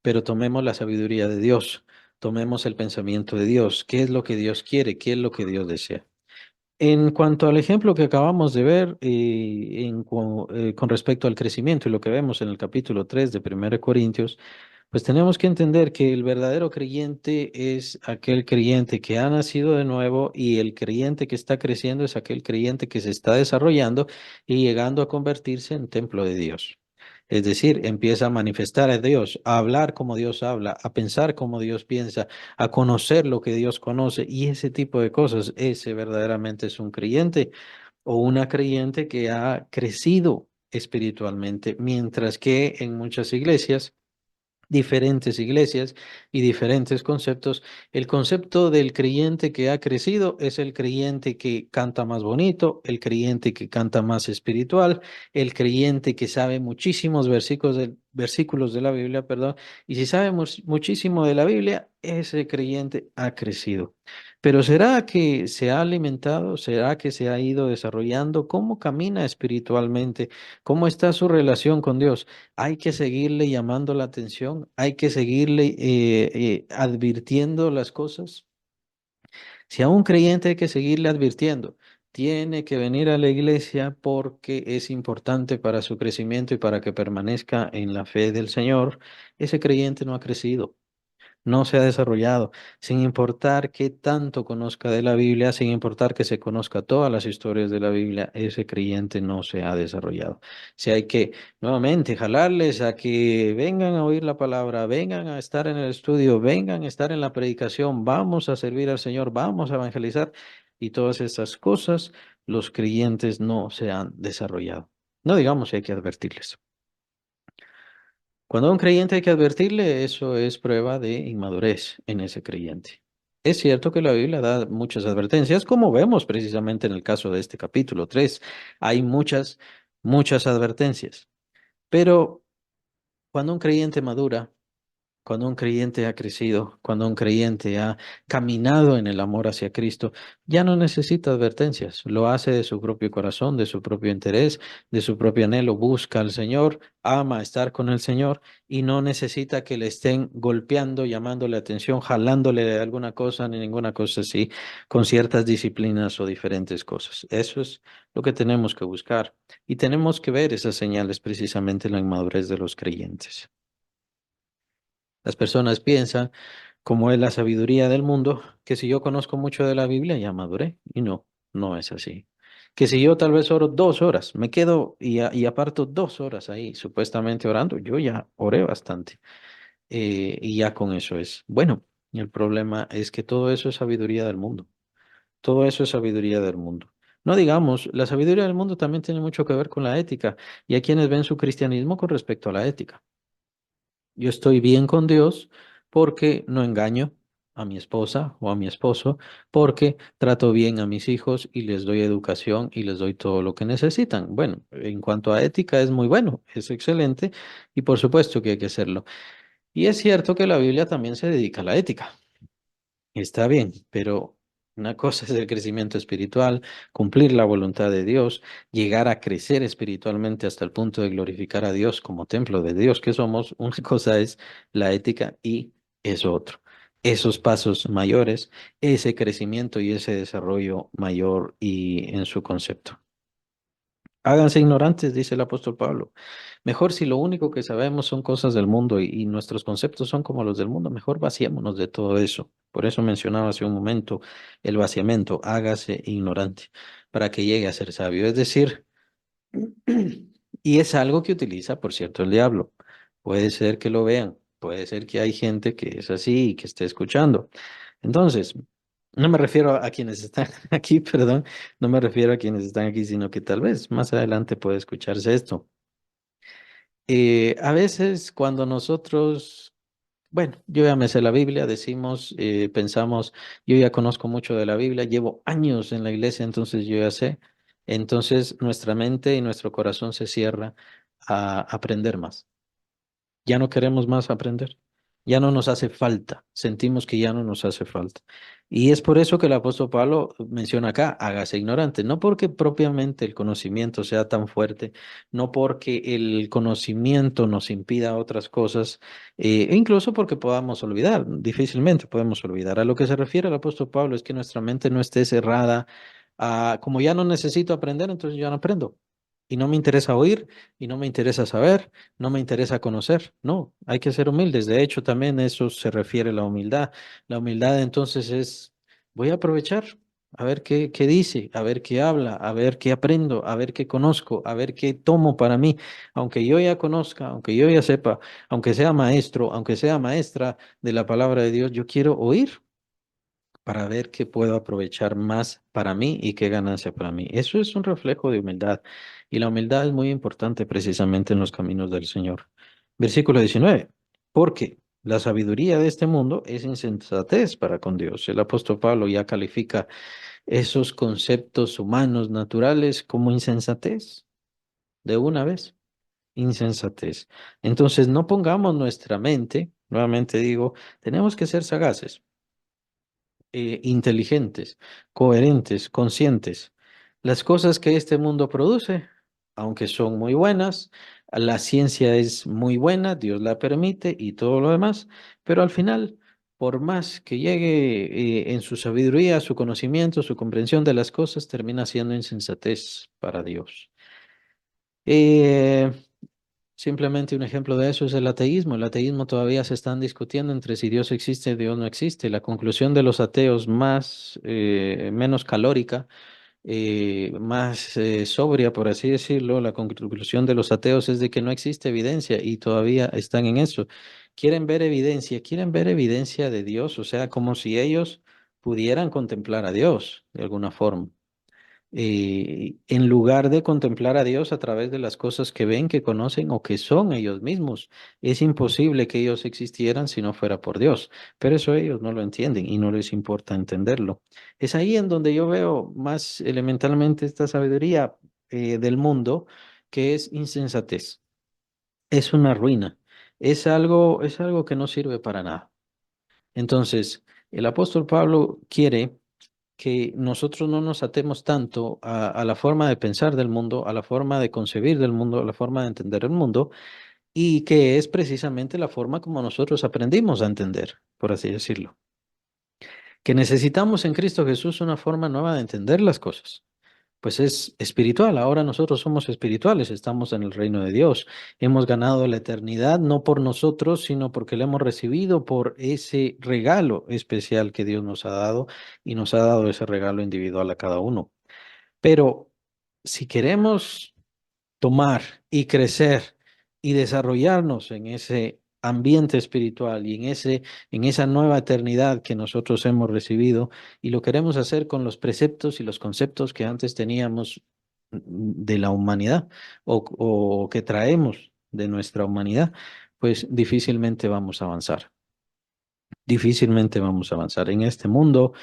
pero tomemos la sabiduría de Dios. Tomemos el pensamiento de Dios. ¿Qué es lo que Dios quiere? ¿Qué es lo que Dios desea? En cuanto al ejemplo que acabamos de ver con respecto al crecimiento y lo que vemos en el capítulo 3 de 1 Corintios, pues tenemos que entender que el verdadero creyente es aquel creyente que ha nacido de nuevo y el creyente que está creciendo es aquel creyente que se está desarrollando y llegando a convertirse en templo de Dios. Es decir, empieza a manifestar a Dios, a hablar como Dios habla, a pensar como Dios piensa, a conocer lo que Dios conoce y ese tipo de cosas. Ese verdaderamente es un creyente o una creyente que ha crecido. espiritualmente, mientras que en muchas iglesias, diferentes iglesias y diferentes conceptos. El concepto del creyente que ha crecido es el creyente que canta más bonito, el creyente que canta más espiritual, el creyente que sabe muchísimos versículos de la Biblia, perdón, y si sabe muchísimo de la Biblia, ese creyente ha crecido. Pero ¿será que se ha alimentado? ¿Será que se ha ido desarrollando? ¿Cómo camina espiritualmente? ¿Cómo está su relación con Dios? Hay que seguirle llamando la atención, hay que seguirle advirtiendo las cosas. Si a un creyente hay que seguirle advirtiendo, tiene que venir a la iglesia porque es importante para su crecimiento y para que permanezca en la fe del Señor, ese creyente no ha crecido, no se ha desarrollado, sin importar qué tanto conozca de la Biblia, sin importar que se conozca todas las historias de la Biblia, ese creyente no se ha desarrollado. Si hay que nuevamente jalarles a que vengan a oír la palabra, vengan a estar en el estudio, vengan a estar en la predicación, vamos a servir al Señor, vamos a evangelizar y todas estas cosas, los creyentes no se han desarrollado. No digamos si hay que advertirles. Cuando a un creyente hay que advertirle, eso es prueba de inmadurez en ese creyente. Es cierto que la Biblia da muchas advertencias, como vemos precisamente en el caso de este capítulo 3. Hay muchas advertencias. Pero cuando un creyente madura, cuando un creyente ha crecido, cuando un creyente ha caminado en el amor hacia Cristo, ya no necesita advertencias. Lo hace de su propio corazón, de su propio interés, de su propio anhelo. Busca al Señor, ama estar con el Señor y no necesita que le estén golpeando, llamándole atención, jalándole de alguna cosa ni ninguna cosa así, con ciertas disciplinas o diferentes cosas. Eso es lo que tenemos que buscar y tenemos que ver esas señales precisamente en la inmadurez de los creyentes. Las personas piensan, como es la sabiduría del mundo, que si yo conozco mucho de la Biblia ya maduré. Y no, no es así. Que si yo tal vez oro 2 horas, me quedo y aparto 2 horas ahí supuestamente orando, yo ya oré bastante. Y ya con eso es. Bueno, el problema es que todo eso es sabiduría del mundo. Todo eso es sabiduría del mundo. No digamos, la sabiduría del mundo también tiene mucho que ver con la ética. Y hay quienes ven su cristianismo con respecto a la ética. Yo estoy bien con Dios porque no engaño a mi esposa o a mi esposo, porque trato bien a mis hijos y les doy educación y les doy todo lo que necesitan. Bueno, en cuanto a ética es muy bueno, es excelente y por supuesto que hay que hacerlo. Y es cierto que la Biblia también se dedica a la ética. Está bien, pero una cosa es el crecimiento espiritual, cumplir la voluntad de Dios, llegar a crecer espiritualmente hasta el punto de glorificar a Dios como templo de Dios que somos. Una cosa es la ética y eso otro. Esos pasos mayores, ese crecimiento y ese desarrollo mayor y en su concepto. Háganse ignorantes, dice el apóstol Pablo. Mejor si lo único que sabemos son cosas del mundo y nuestros conceptos son como los del mundo, mejor vaciémonos de todo eso. Por eso mencionaba hace un momento el vaciamiento, hágase ignorante para que llegue a ser sabio. Es decir, y es algo que utiliza, por cierto, el diablo. Puede ser que lo vean, puede ser que hay gente que es así y que esté escuchando. Entonces, no me refiero a quienes están aquí, perdón, no me refiero a quienes están aquí, sino que tal vez más adelante puede escucharse esto. A veces cuando nosotros, bueno, yo ya me sé la Biblia, decimos, pensamos, yo ya conozco mucho de la Biblia, llevo años en la iglesia, entonces yo ya sé. Entonces nuestra mente y nuestro corazón se cierra a aprender más. Ya no queremos más aprender. Ya no nos hace falta. Sentimos que ya no nos hace falta. Y es por eso que el apóstol Pablo menciona acá, hágase ignorante. No porque propiamente el conocimiento sea tan fuerte, no porque el conocimiento nos impida otras cosas, e incluso porque podamos olvidar. Difícilmente podemos olvidar. A lo que se refiere el apóstol Pablo es que nuestra mente no esté cerrada a, como ya no necesito aprender, entonces ya no aprendo. Y no me interesa oír, y no me interesa saber, no me interesa conocer. No, hay que ser humildes. De hecho, también eso se refiere a la humildad. La humildad entonces es, voy a aprovechar a ver qué dice, a ver qué habla, a ver qué aprendo, a ver qué conozco, a ver qué tomo para mí. Aunque yo ya conozca, aunque yo ya sepa, aunque sea maestro, aunque sea maestra de la palabra de Dios, yo quiero oír. para ver qué puedo aprovechar más para mí y qué ganancia para mí. Eso es un reflejo de humildad y la humildad es muy importante precisamente en los caminos del Señor. Versículo 19. Porque la sabiduría de este mundo es insensatez para con Dios. El apóstol Pablo ya califica esos conceptos humanos naturales como insensatez de una vez. Insensatez. Entonces, no pongamos nuestra mente, nuevamente digo, tenemos que ser sagaces, inteligentes, coherentes, conscientes. Las cosas que este mundo produce, aunque son muy buenas, la ciencia es muy buena, Dios la permite y todo lo demás, pero al final, por más que llegue en su sabiduría, su conocimiento, su comprensión de las cosas, termina siendo insensatez para Dios. Eh, Simplemente un ejemplo de eso es el ateísmo. El ateísmo todavía se están discutiendo entre si Dios existe o Dios no existe. La conclusión de los ateos menos calórica, más sobria, por así decirlo, la conclusión de los ateos es de que no existe evidencia y todavía están en eso. Quieren ver evidencia de Dios, o sea, como si ellos pudieran contemplar a Dios de alguna forma en lugar de contemplar a Dios a través de las cosas que ven, que conocen o que son ellos mismos. Es imposible que ellos existieran si no fuera por Dios, pero eso ellos no lo entienden y no les importa entenderlo. Es ahí en donde yo veo más elementalmente esta sabiduría del mundo, que es insensatez, es una ruina, es algo que no sirve para nada. Entonces, el apóstol Pablo quiere que nosotros no nos atemos tanto a la forma de pensar del mundo, a la forma de concebir del mundo, a la forma de entender el mundo, y que es precisamente la forma como nosotros aprendimos a entender, por así decirlo. Que necesitamos en Cristo Jesús una forma nueva de entender las cosas. Pues es espiritual, ahora nosotros somos espirituales, estamos en el reino de Dios. Hemos ganado la eternidad no por nosotros, sino porque la hemos recibido por ese regalo especial que Dios nos ha dado y nos ha dado ese regalo individual a cada uno. Pero si queremos tomar y crecer y desarrollarnos en ese ambiente espiritual y en esa nueva eternidad que nosotros hemos recibido y lo queremos hacer con los preceptos y los conceptos que antes teníamos de la humanidad o que traemos de nuestra humanidad, pues difícilmente vamos a avanzar. Difícilmente vamos a avanzar en este mundo.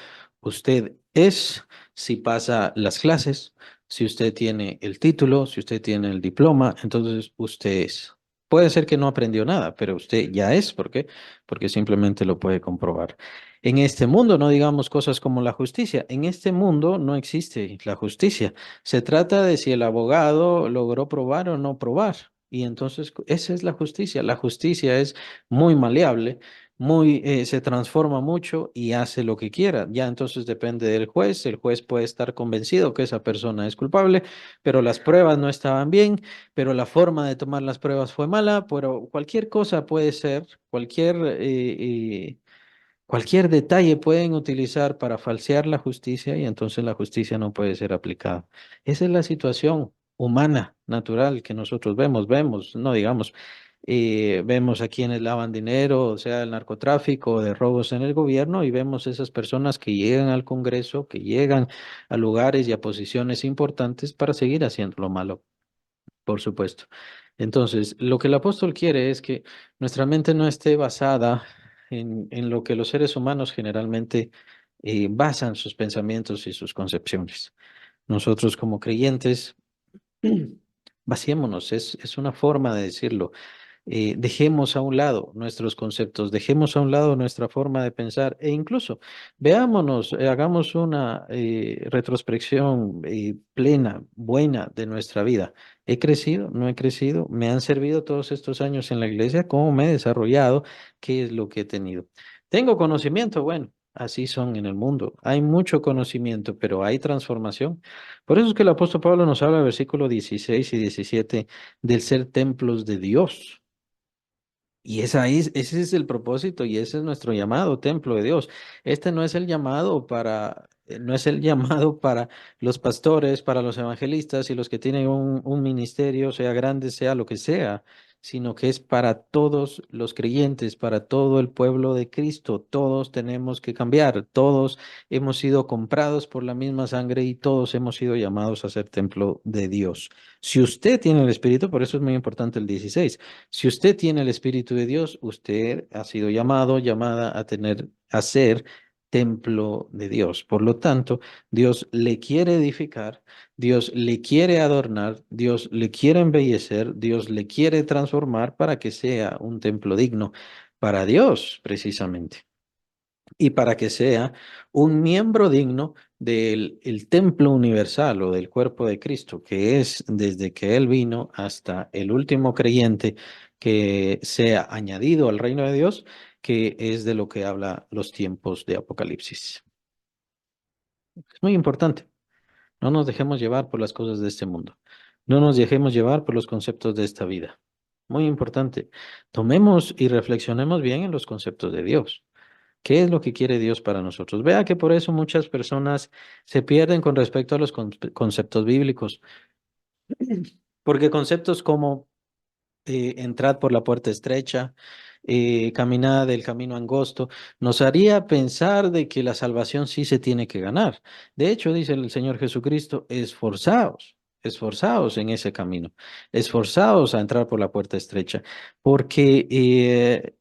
Usted es si pasa las clases, si usted tiene el título, si usted tiene el diploma, entonces usted es. Puede ser que no aprendió nada, pero usted ya es. ¿Por qué? Porque simplemente lo puede comprobar. En este mundo no digamos cosas como la justicia. En este mundo no existe la justicia. Se trata de si el abogado logró probar o no probar. Y entonces esa es la justicia. La justicia es muy maleable, se transforma mucho y hace lo que quiera. Ya entonces depende del juez. El juez puede estar convencido que esa persona es culpable, pero las pruebas no estaban bien, pero la forma de tomar las pruebas fue mala, pero cualquier cosa puede ser, cualquier detalle pueden utilizar para falsear la justicia y entonces la justicia no puede ser aplicada. Esa es la situación humana, natural que nosotros vemos, no digamos, vemos a quienes lavan dinero, o sea, el narcotráfico, de robos en el gobierno, y vemos esas personas que llegan al Congreso, que llegan a lugares y a posiciones importantes para seguir haciendo lo malo. Por supuesto. Entonces, lo que el apóstol quiere es que nuestra mente no esté basada en lo que los seres humanos generalmente basan sus pensamientos y sus concepciones. Nosotros como creyentes, vaciémonos, es una forma de decirlo. Dejemos a un lado nuestros conceptos, dejemos a un lado nuestra forma de pensar e incluso veámonos, hagamos una retrospección plena, buena de nuestra vida. ¿He crecido? ¿No he crecido? ¿Me han servido todos estos años en la iglesia? ¿Cómo me he desarrollado? ¿Qué es lo que he tenido? ¿Tengo conocimiento? Bueno. Así son en el mundo. Hay mucho conocimiento, pero hay transformación. Por eso es que el apóstol Pablo nos habla en versículo 16 y 17 del ser templos de Dios. Y ese es el propósito y ese es nuestro llamado, templo de Dios. Este no es el llamado no es el llamado para los pastores, para los evangelistas y los que tienen un ministerio, sea grande, sea lo que sea. sino que es para todos los creyentes, para todo el pueblo de Cristo. Todos tenemos que cambiar, todos hemos sido comprados por la misma sangre y todos hemos sido llamados a ser templo de Dios. Si usted tiene el Espíritu, por eso es muy importante el 16, si usted tiene el Espíritu de Dios, usted ha sido llamado, llamada a tener, a ser templo de Dios. Por lo tanto, Dios le quiere edificar, Dios le quiere adornar, Dios le quiere embellecer, Dios le quiere transformar para que sea un templo digno para Dios, precisamente, y para que sea un miembro digno del el templo universal o del cuerpo de Cristo, que es desde que Él vino hasta el último creyente que sea añadido al reino de Dios, que es de lo que habla los tiempos de Apocalipsis. Es muy importante. No nos dejemos llevar por las cosas de este mundo. No nos dejemos llevar por los conceptos de esta vida. Muy importante. Tomemos y reflexionemos bien en los conceptos de Dios. ¿Qué es lo que quiere Dios para nosotros? Vea que por eso muchas personas se pierden con respecto a los conceptos bíblicos, porque conceptos como entrad por la puerta estrecha, caminad del camino angosto, nos haría pensar de que la salvación sí se tiene que ganar. De hecho, dice el Señor Jesucristo, esforzaos. Esforzaos en ese camino, esforzaos a entrar por la puerta estrecha, porque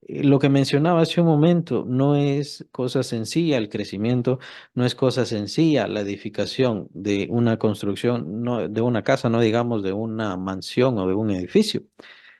lo que mencionaba hace un momento no es cosa sencilla el crecimiento, no es cosa sencilla la edificación de una construcción, no, de una casa, no digamos de una mansión o de un edificio.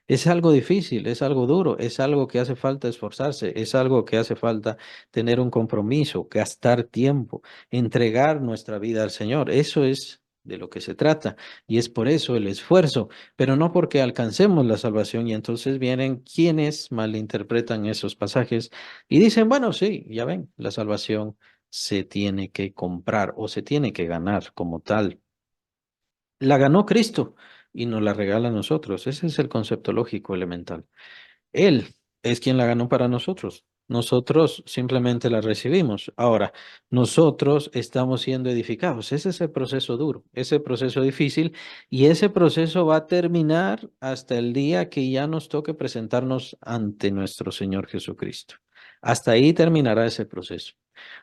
Es algo difícil, es algo duro, es algo que hace falta esforzarse, es algo que hace falta tener un compromiso, gastar tiempo, entregar nuestra vida al Señor. Eso es de lo que se trata y es por eso el esfuerzo, pero no porque alcancemos la salvación y entonces vienen quienes malinterpretan esos pasajes y dicen, bueno, sí, ya ven, la salvación se tiene que comprar o se tiene que ganar como tal. La ganó Cristo y nos la regala a nosotros. Ese es el concepto lógico elemental. Él es quien la ganó para nosotros. Nosotros simplemente la recibimos. Ahora, nosotros estamos siendo edificados. Ese es el proceso duro, ese proceso difícil y ese proceso va a terminar hasta el día que ya nos toque presentarnos ante nuestro Señor Jesucristo. Hasta ahí terminará ese proceso.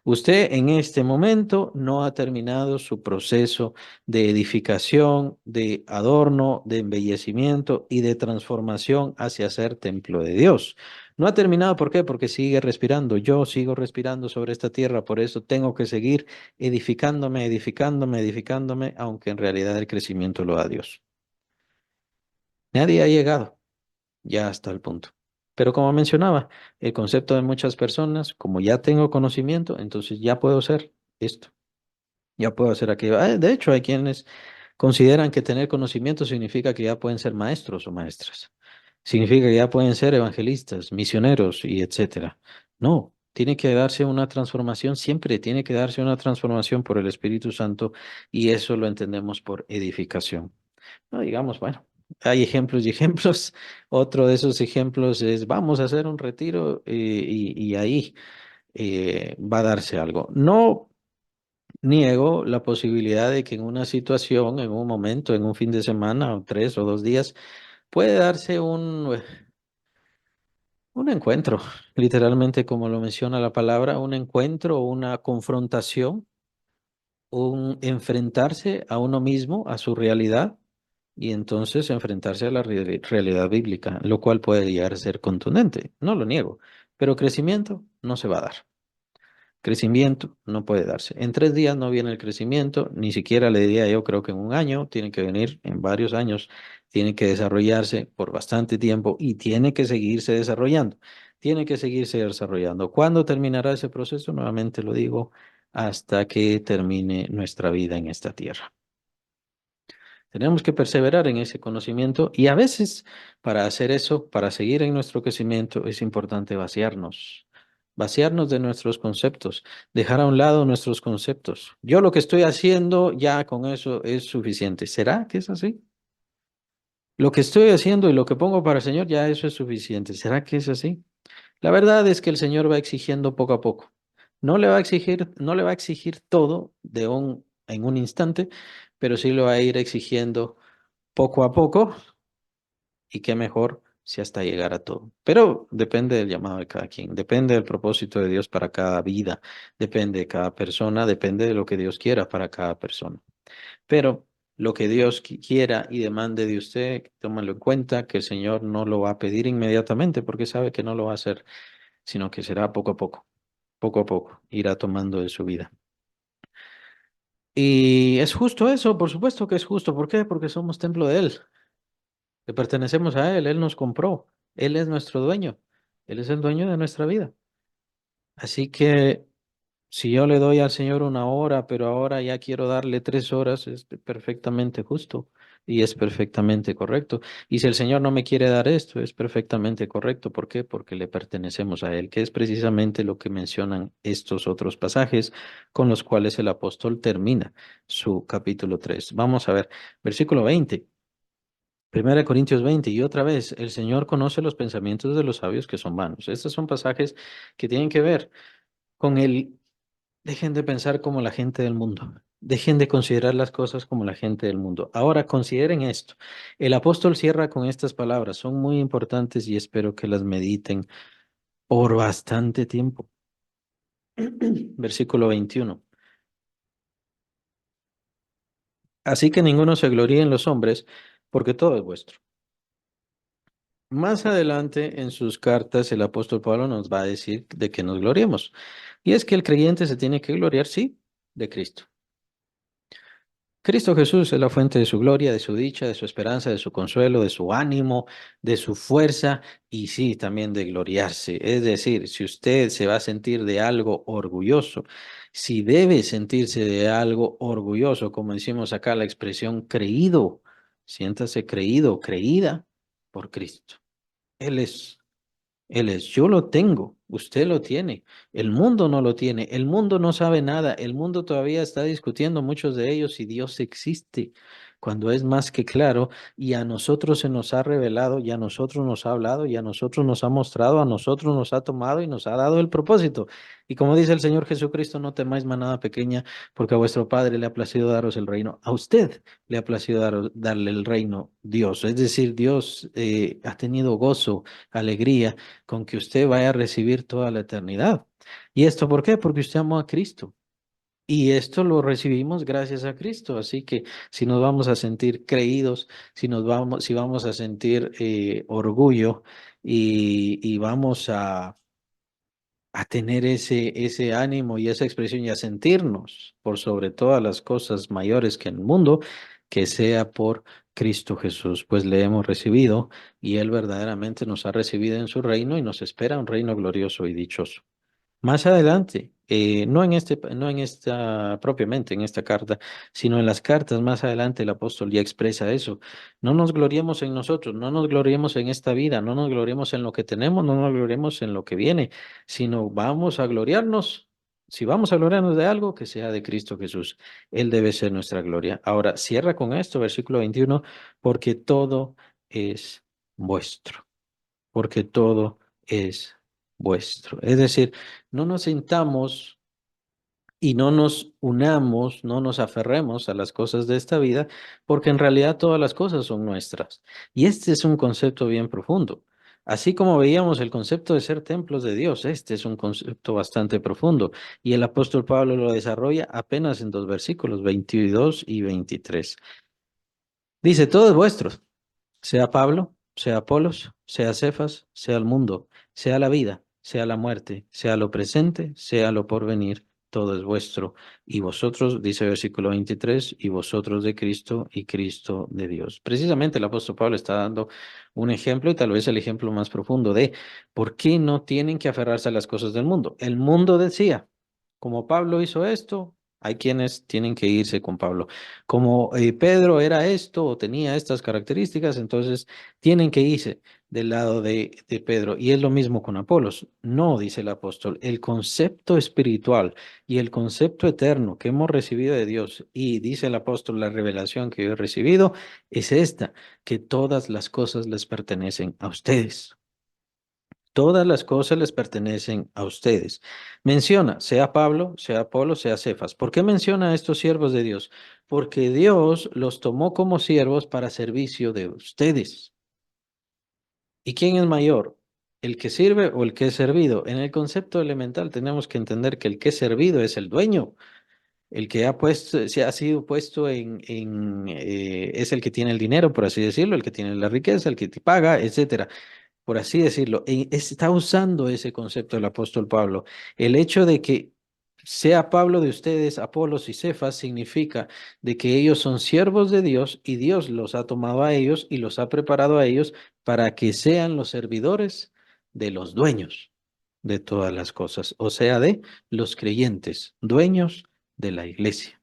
Usted en este momento no ha terminado su proceso de edificación, de adorno, de embellecimiento y de transformación hacia ser templo de Dios. No ha terminado, ¿por qué? Porque sigue respirando. Yo sigo respirando sobre esta tierra, por eso tengo que seguir edificándome, edificándome, edificándome, aunque en realidad el crecimiento lo da Dios. Nadie ha llegado ya hasta el punto. Pero como mencionaba, el concepto de muchas personas, como ya tengo conocimiento, entonces ya puedo ser esto. Ya puedo hacer aquello. De hecho, hay quienes consideran que tener conocimiento significa que ya pueden ser maestros o maestras. Significa que ya pueden ser evangelistas, misioneros y etcétera. No, tiene que darse una transformación, siempre tiene que darse una transformación por el Espíritu Santo y eso lo entendemos por edificación. No digamos, bueno, hay ejemplos y ejemplos. Otro de esos ejemplos es vamos a hacer un retiro y ahí va a darse algo. No niego la posibilidad de que en una situación, en un momento, en un fin de semana, o 3 o 2 días, puede darse un encuentro, literalmente como lo menciona la palabra, un encuentro, una confrontación, un enfrentarse a uno mismo, a su realidad, y entonces enfrentarse a la realidad bíblica, lo cual puede llegar a ser contundente, no lo niego, pero crecimiento no se va a dar. Crecimiento no puede darse. En 3 días no viene el crecimiento, ni siquiera le diría yo, creo que en un año, tiene que venir en varios años, tiene que desarrollarse por bastante tiempo y tiene que seguirse desarrollando. Tiene que seguirse desarrollando. ¿Cuándo terminará ese proceso? Nuevamente lo digo, hasta que termine nuestra vida en esta tierra. Tenemos que perseverar en ese conocimiento y a veces para hacer eso, para seguir en nuestro crecimiento, es importante vaciarnos de nuestros conceptos, dejar a un lado nuestros conceptos. Yo lo que estoy haciendo ya con eso es suficiente. ¿Será que es así? Lo que estoy haciendo y lo que pongo para el Señor, ya eso es suficiente. ¿Será que es así? La verdad es que el Señor va exigiendo poco a poco. No le va a exigir todo en un instante, pero sí lo va a ir exigiendo poco a poco Y qué mejor si hasta llegar a todo. Pero depende del llamado de cada quien, depende del propósito de Dios para cada vida, depende de cada persona, depende de lo que Dios quiera para cada persona. Pero lo que Dios quiera y demande de usted, tómalo en cuenta, que el Señor no lo va a pedir inmediatamente porque sabe que no lo va a hacer, sino que será poco a poco, irá tomando de su vida. Y es justo eso, por supuesto que es justo. ¿Por qué? Porque somos templo de Él, le pertenecemos a Él, Él nos compró, Él es nuestro dueño, Él es el dueño de nuestra vida. Así que si yo le doy al Señor una hora, pero ahora ya quiero darle 3 horas, es perfectamente justo y es perfectamente correcto. Y si el Señor no me quiere dar esto, es perfectamente correcto. ¿Por qué? Porque le pertenecemos a Él, que es precisamente lo que mencionan estos otros pasajes con los cuales el apóstol termina su capítulo 3. Vamos a ver, versículo 20. Primera de Corintios 20, y otra vez, el Señor conoce los pensamientos de los sabios que son vanos. Estos son pasajes que tienen que ver con el dejen de pensar como la gente del mundo. Dejen de considerar las cosas como la gente del mundo. Ahora consideren esto. El apóstol cierra con estas palabras. Son muy importantes y espero que las mediten por bastante tiempo. Versículo 21. Así que ninguno se gloríe en los hombres, porque todo es vuestro. Más adelante en sus cartas el apóstol Pablo nos va a decir de que nos gloriemos. Y es que el creyente se tiene que gloriar, sí, de Cristo. Cristo Jesús es la fuente de su gloria, de su dicha, de su esperanza, de su consuelo, de su ánimo, de su fuerza y sí, también de gloriarse. Es decir, si usted se va a sentir de algo orgulloso, si debe sentirse de algo orgulloso, como decimos acá la expresión creído, siéntase creído, creída por Cristo. Él es yo lo tengo, usted lo tiene, el mundo no lo tiene, el mundo no sabe nada, el mundo todavía está discutiendo muchos de ellos si Dios existe, cuando es más que claro, y a nosotros se nos ha revelado, y a nosotros nos ha hablado, y a nosotros nos ha mostrado, a nosotros nos ha tomado y nos ha dado el propósito. Y como dice el Señor Jesucristo, no temáis manada pequeña, porque a vuestro Padre le ha placido daros el reino, a usted le ha placido darle el reino Dios, es decir, Dios ha tenido gozo, alegría con que usted vaya a recibir toda la eternidad. ¿Y esto por qué? Porque usted amó a Cristo. Y esto lo recibimos gracias a Cristo. Así que si nos vamos a sentir creídos, si vamos a sentir orgullo y vamos a tener ese ánimo y esa expresión y a sentirnos por sobre todas las cosas mayores que en el mundo, que sea por Cristo Jesús, pues le hemos recibido y Él verdaderamente nos ha recibido en su reino y nos espera un reino glorioso y dichoso. Más adelante, no en esta propiamente, en esta carta, sino en las cartas más adelante el apóstol ya expresa eso. No nos gloriemos en nosotros, no nos gloriemos en esta vida, no nos gloriemos en lo que tenemos, no nos gloriemos en lo que viene, sino vamos a gloriarnos. Si vamos a gloriarnos de algo, que sea de Cristo Jesús. Él debe ser nuestra gloria. Ahora, cierra con esto, versículo 21, porque todo es vuestro, porque todo es vuestro. Es decir, no nos sintamos y no nos unamos, no nos aferremos a las cosas de esta vida, porque en realidad todas las cosas son nuestras. Y este es un concepto bien profundo. Así como veíamos el concepto de ser templos de Dios, este es un concepto bastante profundo. Y el apóstol Pablo lo desarrolla apenas en 2 versículos, 22 y 23. Dice, todo es vuestro, sea Pablo, sea Apolos, sea Cefas, sea el mundo, sea la vida, sea la muerte, sea lo presente, sea lo porvenir, todo es vuestro. Y vosotros, dice el versículo 23, y vosotros de Cristo y Cristo de Dios. Precisamente el apóstol Pablo está dando un ejemplo y tal vez el ejemplo más profundo de por qué no tienen que aferrarse a las cosas del mundo. El mundo decía, como Pablo hizo esto, hay quienes tienen que irse con Pablo. Como Pedro era esto o tenía estas características, entonces tienen que irse del lado de Pedro. Y es lo mismo con Apolos. No, dice el apóstol, el concepto espiritual y el concepto eterno que hemos recibido de Dios, y dice el apóstol, la revelación que yo he recibido es esta, que todas las cosas les pertenecen a ustedes. Todas las cosas les pertenecen a ustedes. Menciona, sea Pablo, sea Apolo, sea Cefas. ¿Por qué menciona a estos siervos de Dios? Porque Dios los tomó como siervos para servicio de ustedes. ¿Y quién es mayor? ¿El que sirve o el que es servido? En el concepto elemental tenemos que entender que el que es servido es el dueño. El que ha puesto, se ha sido puesto es el que tiene el dinero, por así decirlo, el que tiene la riqueza, el que te paga, etcétera, por así decirlo. Está usando ese concepto el apóstol Pablo. El hecho de que sea Pablo de ustedes, Apolos y Cefas, significa de que ellos son siervos de Dios y Dios los ha tomado a ellos y los ha preparado a ellos para que sean los servidores de los dueños de todas las cosas, o sea, de los creyentes, dueños de la iglesia.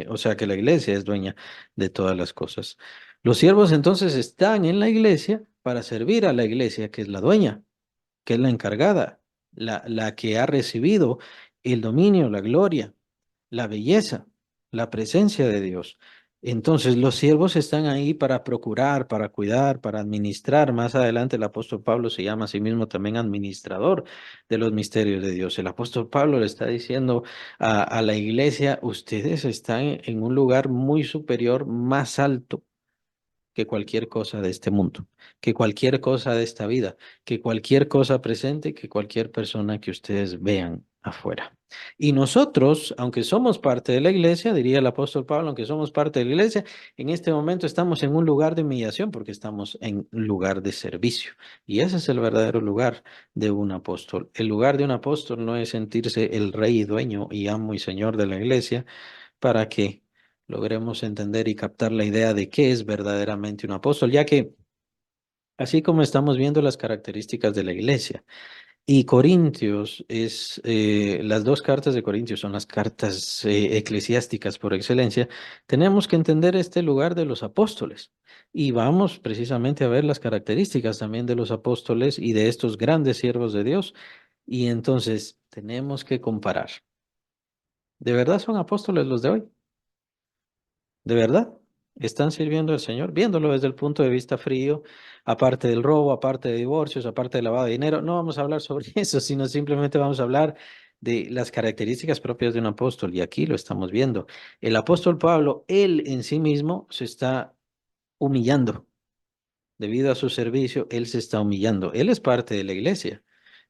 O sea que la iglesia es dueña de todas las cosas. Los siervos entonces están en la iglesia para servir a la iglesia, que es la dueña, que es la encargada, la que ha recibido el dominio, la gloria, la belleza, la presencia de Dios. Entonces, los siervos están ahí para procurar, para cuidar, para administrar. Más adelante, el apóstol Pablo se llama a sí mismo también administrador de los misterios de Dios. El apóstol Pablo le está diciendo a la iglesia, ustedes están en un lugar muy superior, más alto que cualquier cosa de este mundo, que cualquier cosa de esta vida, que cualquier cosa presente, que cualquier persona que ustedes vean afuera. Y nosotros, aunque somos parte de la iglesia, diría el apóstol Pablo, aunque somos parte de la iglesia, en este momento estamos en un lugar de humillación porque estamos en un lugar de servicio. Y ese es el verdadero lugar de un apóstol. El lugar de un apóstol no es sentirse el rey y dueño y amo y señor de la iglesia, para que logremos entender y captar la idea de qué es verdaderamente un apóstol, ya que así como estamos viendo las características de la iglesia, y Corintios las dos cartas de Corintios son las cartas eclesiásticas por excelencia, tenemos que entender este lugar de los apóstoles. Y vamos precisamente a ver las características también de los apóstoles y de estos grandes siervos de Dios. Y entonces tenemos que comparar. ¿De verdad son apóstoles los de hoy? ¿De verdad? ¿Están sirviendo al Señor? Viéndolo desde el punto de vista frío, aparte del robo, aparte de divorcios, aparte del lavado de dinero, no vamos a hablar sobre eso, sino simplemente vamos a hablar de las características propias de un apóstol. Y aquí lo estamos viendo. El apóstol Pablo, él en sí mismo se está humillando. Debido a su servicio, él se está humillando. Él es parte de la iglesia.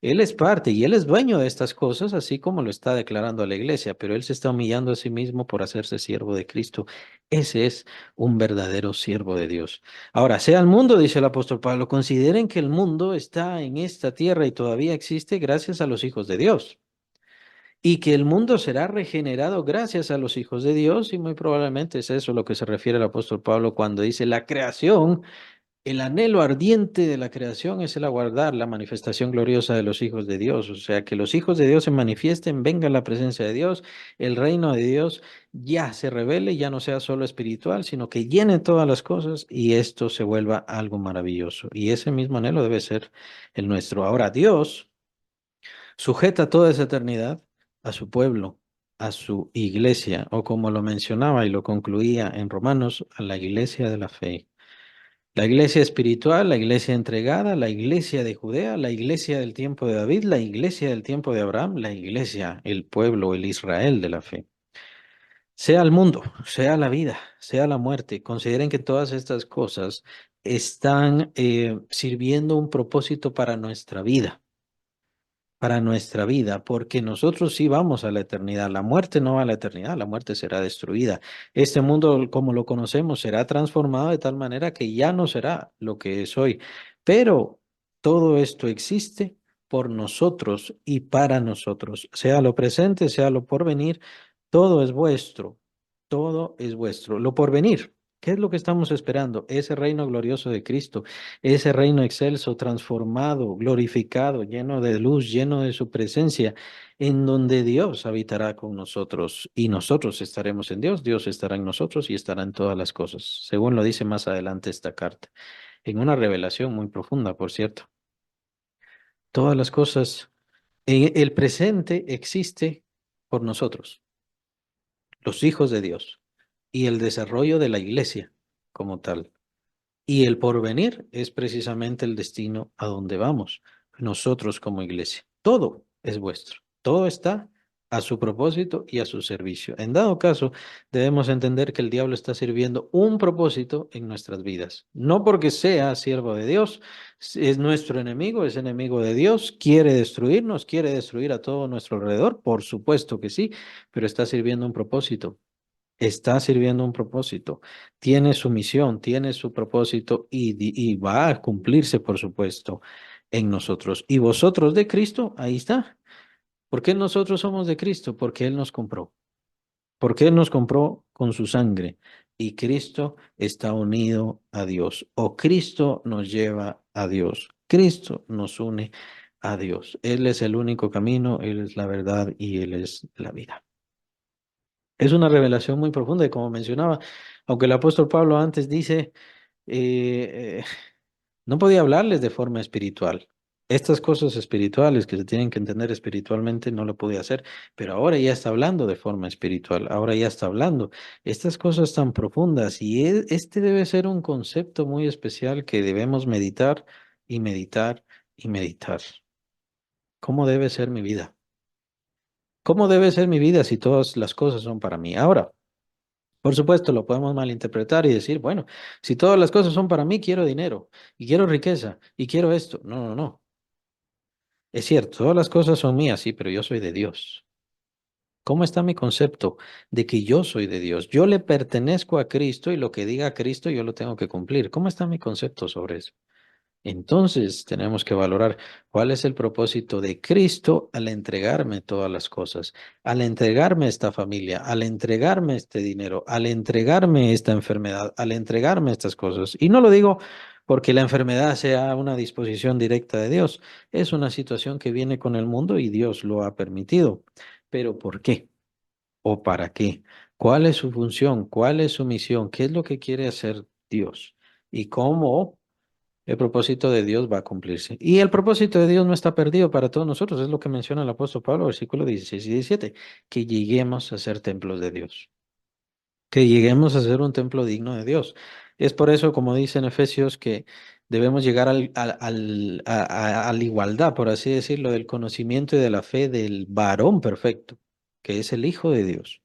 Él es parte y él es dueño de estas cosas, así como lo está declarando a la iglesia, pero él se está humillando a sí mismo por hacerse siervo de Cristo. Ese es un verdadero siervo de Dios. Ahora, sea el mundo, dice el apóstol Pablo, consideren que el mundo está en esta tierra y todavía existe gracias a los hijos de Dios. Y que el mundo será regenerado gracias a los hijos de Dios, y muy probablemente es eso lo que se refiere el apóstol Pablo cuando dice la creación, el anhelo ardiente de la creación es el aguardar la manifestación gloriosa de los hijos de Dios, o sea, que los hijos de Dios se manifiesten, venga la presencia de Dios, el reino de Dios ya se revele, ya no sea solo espiritual, sino que llene todas las cosas y esto se vuelva algo maravilloso. Y ese mismo anhelo debe ser el nuestro. Ahora, Dios sujeta toda esa eternidad a su pueblo, a su iglesia, o como lo mencionaba y lo concluía en Romanos, a la iglesia de la fe. La iglesia espiritual, la iglesia entregada, la iglesia de Judea, la iglesia del tiempo de David, la iglesia del tiempo de Abraham, la iglesia, el pueblo, el Israel de la fe. Sea el mundo, sea la vida, sea la muerte, consideren que todas estas cosas están sirviendo un propósito para nuestra vida, porque nosotros sí vamos a la eternidad. La muerte no va a la eternidad, la muerte será destruida. Este mundo, como lo conocemos, será transformado de tal manera que ya no será lo que es hoy. Pero todo esto existe por nosotros y para nosotros, sea lo presente, sea lo porvenir, todo es vuestro, todo es vuestro. Lo porvenir. ¿Qué es lo que estamos esperando? Ese reino glorioso de Cristo, ese reino excelso, transformado, glorificado, lleno de luz, lleno de su presencia, en donde Dios habitará con nosotros y nosotros estaremos en Dios, Dios estará en nosotros y estará en todas las cosas, según lo dice más adelante esta carta, en una revelación muy profunda, por cierto. Todas las cosas, el presente existe por nosotros, los hijos de Dios, y el desarrollo de la iglesia como tal. Y el porvenir es precisamente el destino a donde vamos, nosotros como iglesia. Todo es vuestro, todo está a su propósito y a su servicio. En dado caso, debemos entender que el diablo está sirviendo un propósito en nuestras vidas. No porque sea siervo de Dios, es nuestro enemigo, es enemigo de Dios, quiere destruirnos, quiere destruir a todo nuestro alrededor, por supuesto que sí, pero está sirviendo un propósito. Está sirviendo un propósito, tiene su misión, tiene su propósito y va a cumplirse, por supuesto, en nosotros. Y vosotros de Cristo, ahí está. ¿Por qué nosotros somos de Cristo? Porque Él nos compró. Porque Él nos compró con su sangre. Y Cristo está unido a Dios. O Cristo nos lleva a Dios. Cristo nos une a Dios. Él es el único camino, Él es la verdad y Él es la vida. Es una revelación muy profunda y como mencionaba, aunque el apóstol Pablo antes dice, eh, no podía hablarles de forma espiritual. Estas cosas espirituales que se tienen que entender espiritualmente no lo podía hacer, pero ahora ya está hablando de forma espiritual, ahora ya está hablando estas cosas tan profundas y este debe ser un concepto muy especial que debemos meditar y meditar y meditar. ¿Cómo debe ser mi vida? ¿Cómo debe ser mi vida si todas las cosas son para mí? Ahora, por supuesto, lo podemos malinterpretar y decir, bueno, si todas las cosas son para mí, quiero dinero y quiero riqueza y quiero esto. No, no, no. Es cierto, todas las cosas son mías, sí, pero yo soy de Dios. ¿Cómo está mi concepto de que yo soy de Dios? Yo le pertenezco a Cristo y lo que diga Cristo yo lo tengo que cumplir. ¿Cómo está mi concepto sobre eso? Entonces tenemos que valorar cuál es el propósito de Cristo al entregarme todas las cosas, al entregarme esta familia, al entregarme este dinero, al entregarme esta enfermedad, al entregarme estas cosas. Y no lo digo porque la enfermedad sea una disposición directa de Dios, es una situación que viene con el mundo y Dios lo ha permitido. Pero ¿por qué? ¿O para qué? ¿Cuál es su función? ¿Cuál es su misión? ¿Qué es lo que quiere hacer Dios? ¿Y cómo? El propósito de Dios va a cumplirse. Y el propósito de Dios no está perdido para todos nosotros. Es lo que menciona el apóstol Pablo, versículos 16 y 17, que lleguemos a ser templos de Dios, que lleguemos a ser un templo digno de Dios. Es por eso, como dice en Efesios, que debemos llegar a la igualdad, por así decirlo, del conocimiento y de la fe del varón perfecto, que es el Hijo de Dios.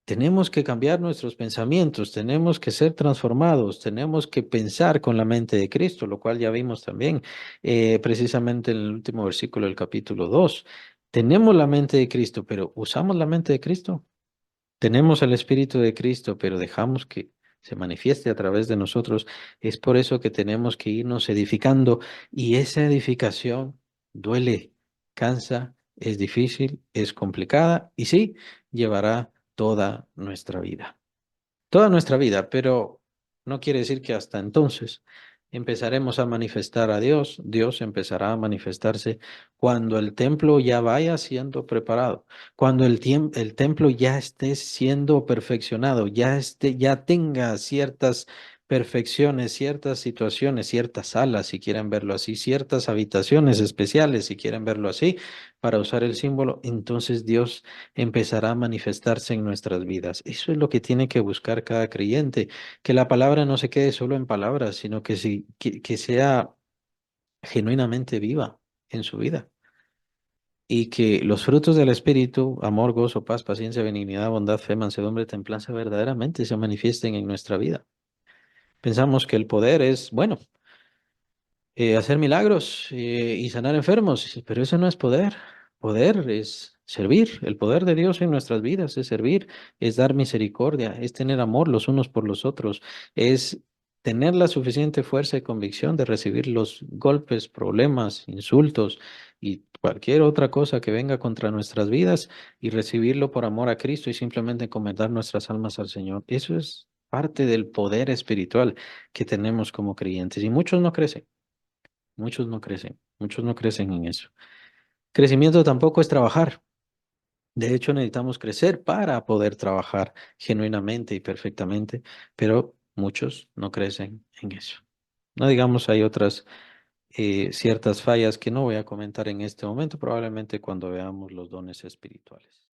Tenemos que cambiar nuestros pensamientos, tenemos que ser transformados, tenemos que pensar con la mente de Cristo, lo cual ya vimos también precisamente en el último versículo del capítulo 2. Tenemos la mente de Cristo, pero ¿usamos la mente de Cristo? Tenemos el Espíritu de Cristo, pero dejamos que se manifieste a través de nosotros. Es por eso que tenemos que irnos edificando y esa edificación duele, cansa, es difícil, es complicada y sí, llevará toda nuestra vida toda nuestra vida, pero no quiere decir que hasta entonces empezaremos a manifestar a Dios. Dios empezará a manifestarse cuando el templo ya vaya siendo preparado, cuando el templo ya esté siendo perfeccionado, ya tenga ciertas perfecciones, ciertas situaciones, ciertas salas, si quieren verlo así, ciertas habitaciones especiales, si quieren verlo así, para usar el símbolo, entonces Dios empezará a manifestarse en nuestras vidas. Eso es lo que tiene que buscar cada creyente, que la palabra no se quede solo en palabras, sino que sea genuinamente viva en su vida. Y que los frutos del Espíritu, amor, gozo, paz, paciencia, benignidad, bondad, fe, mansedumbre, templanza, verdaderamente se manifiesten en nuestra vida. Pensamos que el poder es, bueno, hacer milagros y sanar enfermos, pero eso no es poder. Poder es servir. El poder de Dios en nuestras vidas es servir, es dar misericordia, es tener amor los unos por los otros, es tener la suficiente fuerza y convicción de recibir los golpes, problemas, insultos y cualquier otra cosa que venga contra nuestras vidas y recibirlo por amor a Cristo y simplemente encomendar nuestras almas al Señor. Eso es parte del poder espiritual que tenemos como creyentes y muchos no crecen. Muchos no crecen en eso. Crecimiento tampoco es trabajar. De hecho, necesitamos crecer para poder trabajar genuinamente y perfectamente, pero muchos no crecen en eso. No digamos, hay otras ciertas fallas que no voy a comentar en este momento, probablemente cuando veamos los dones espirituales.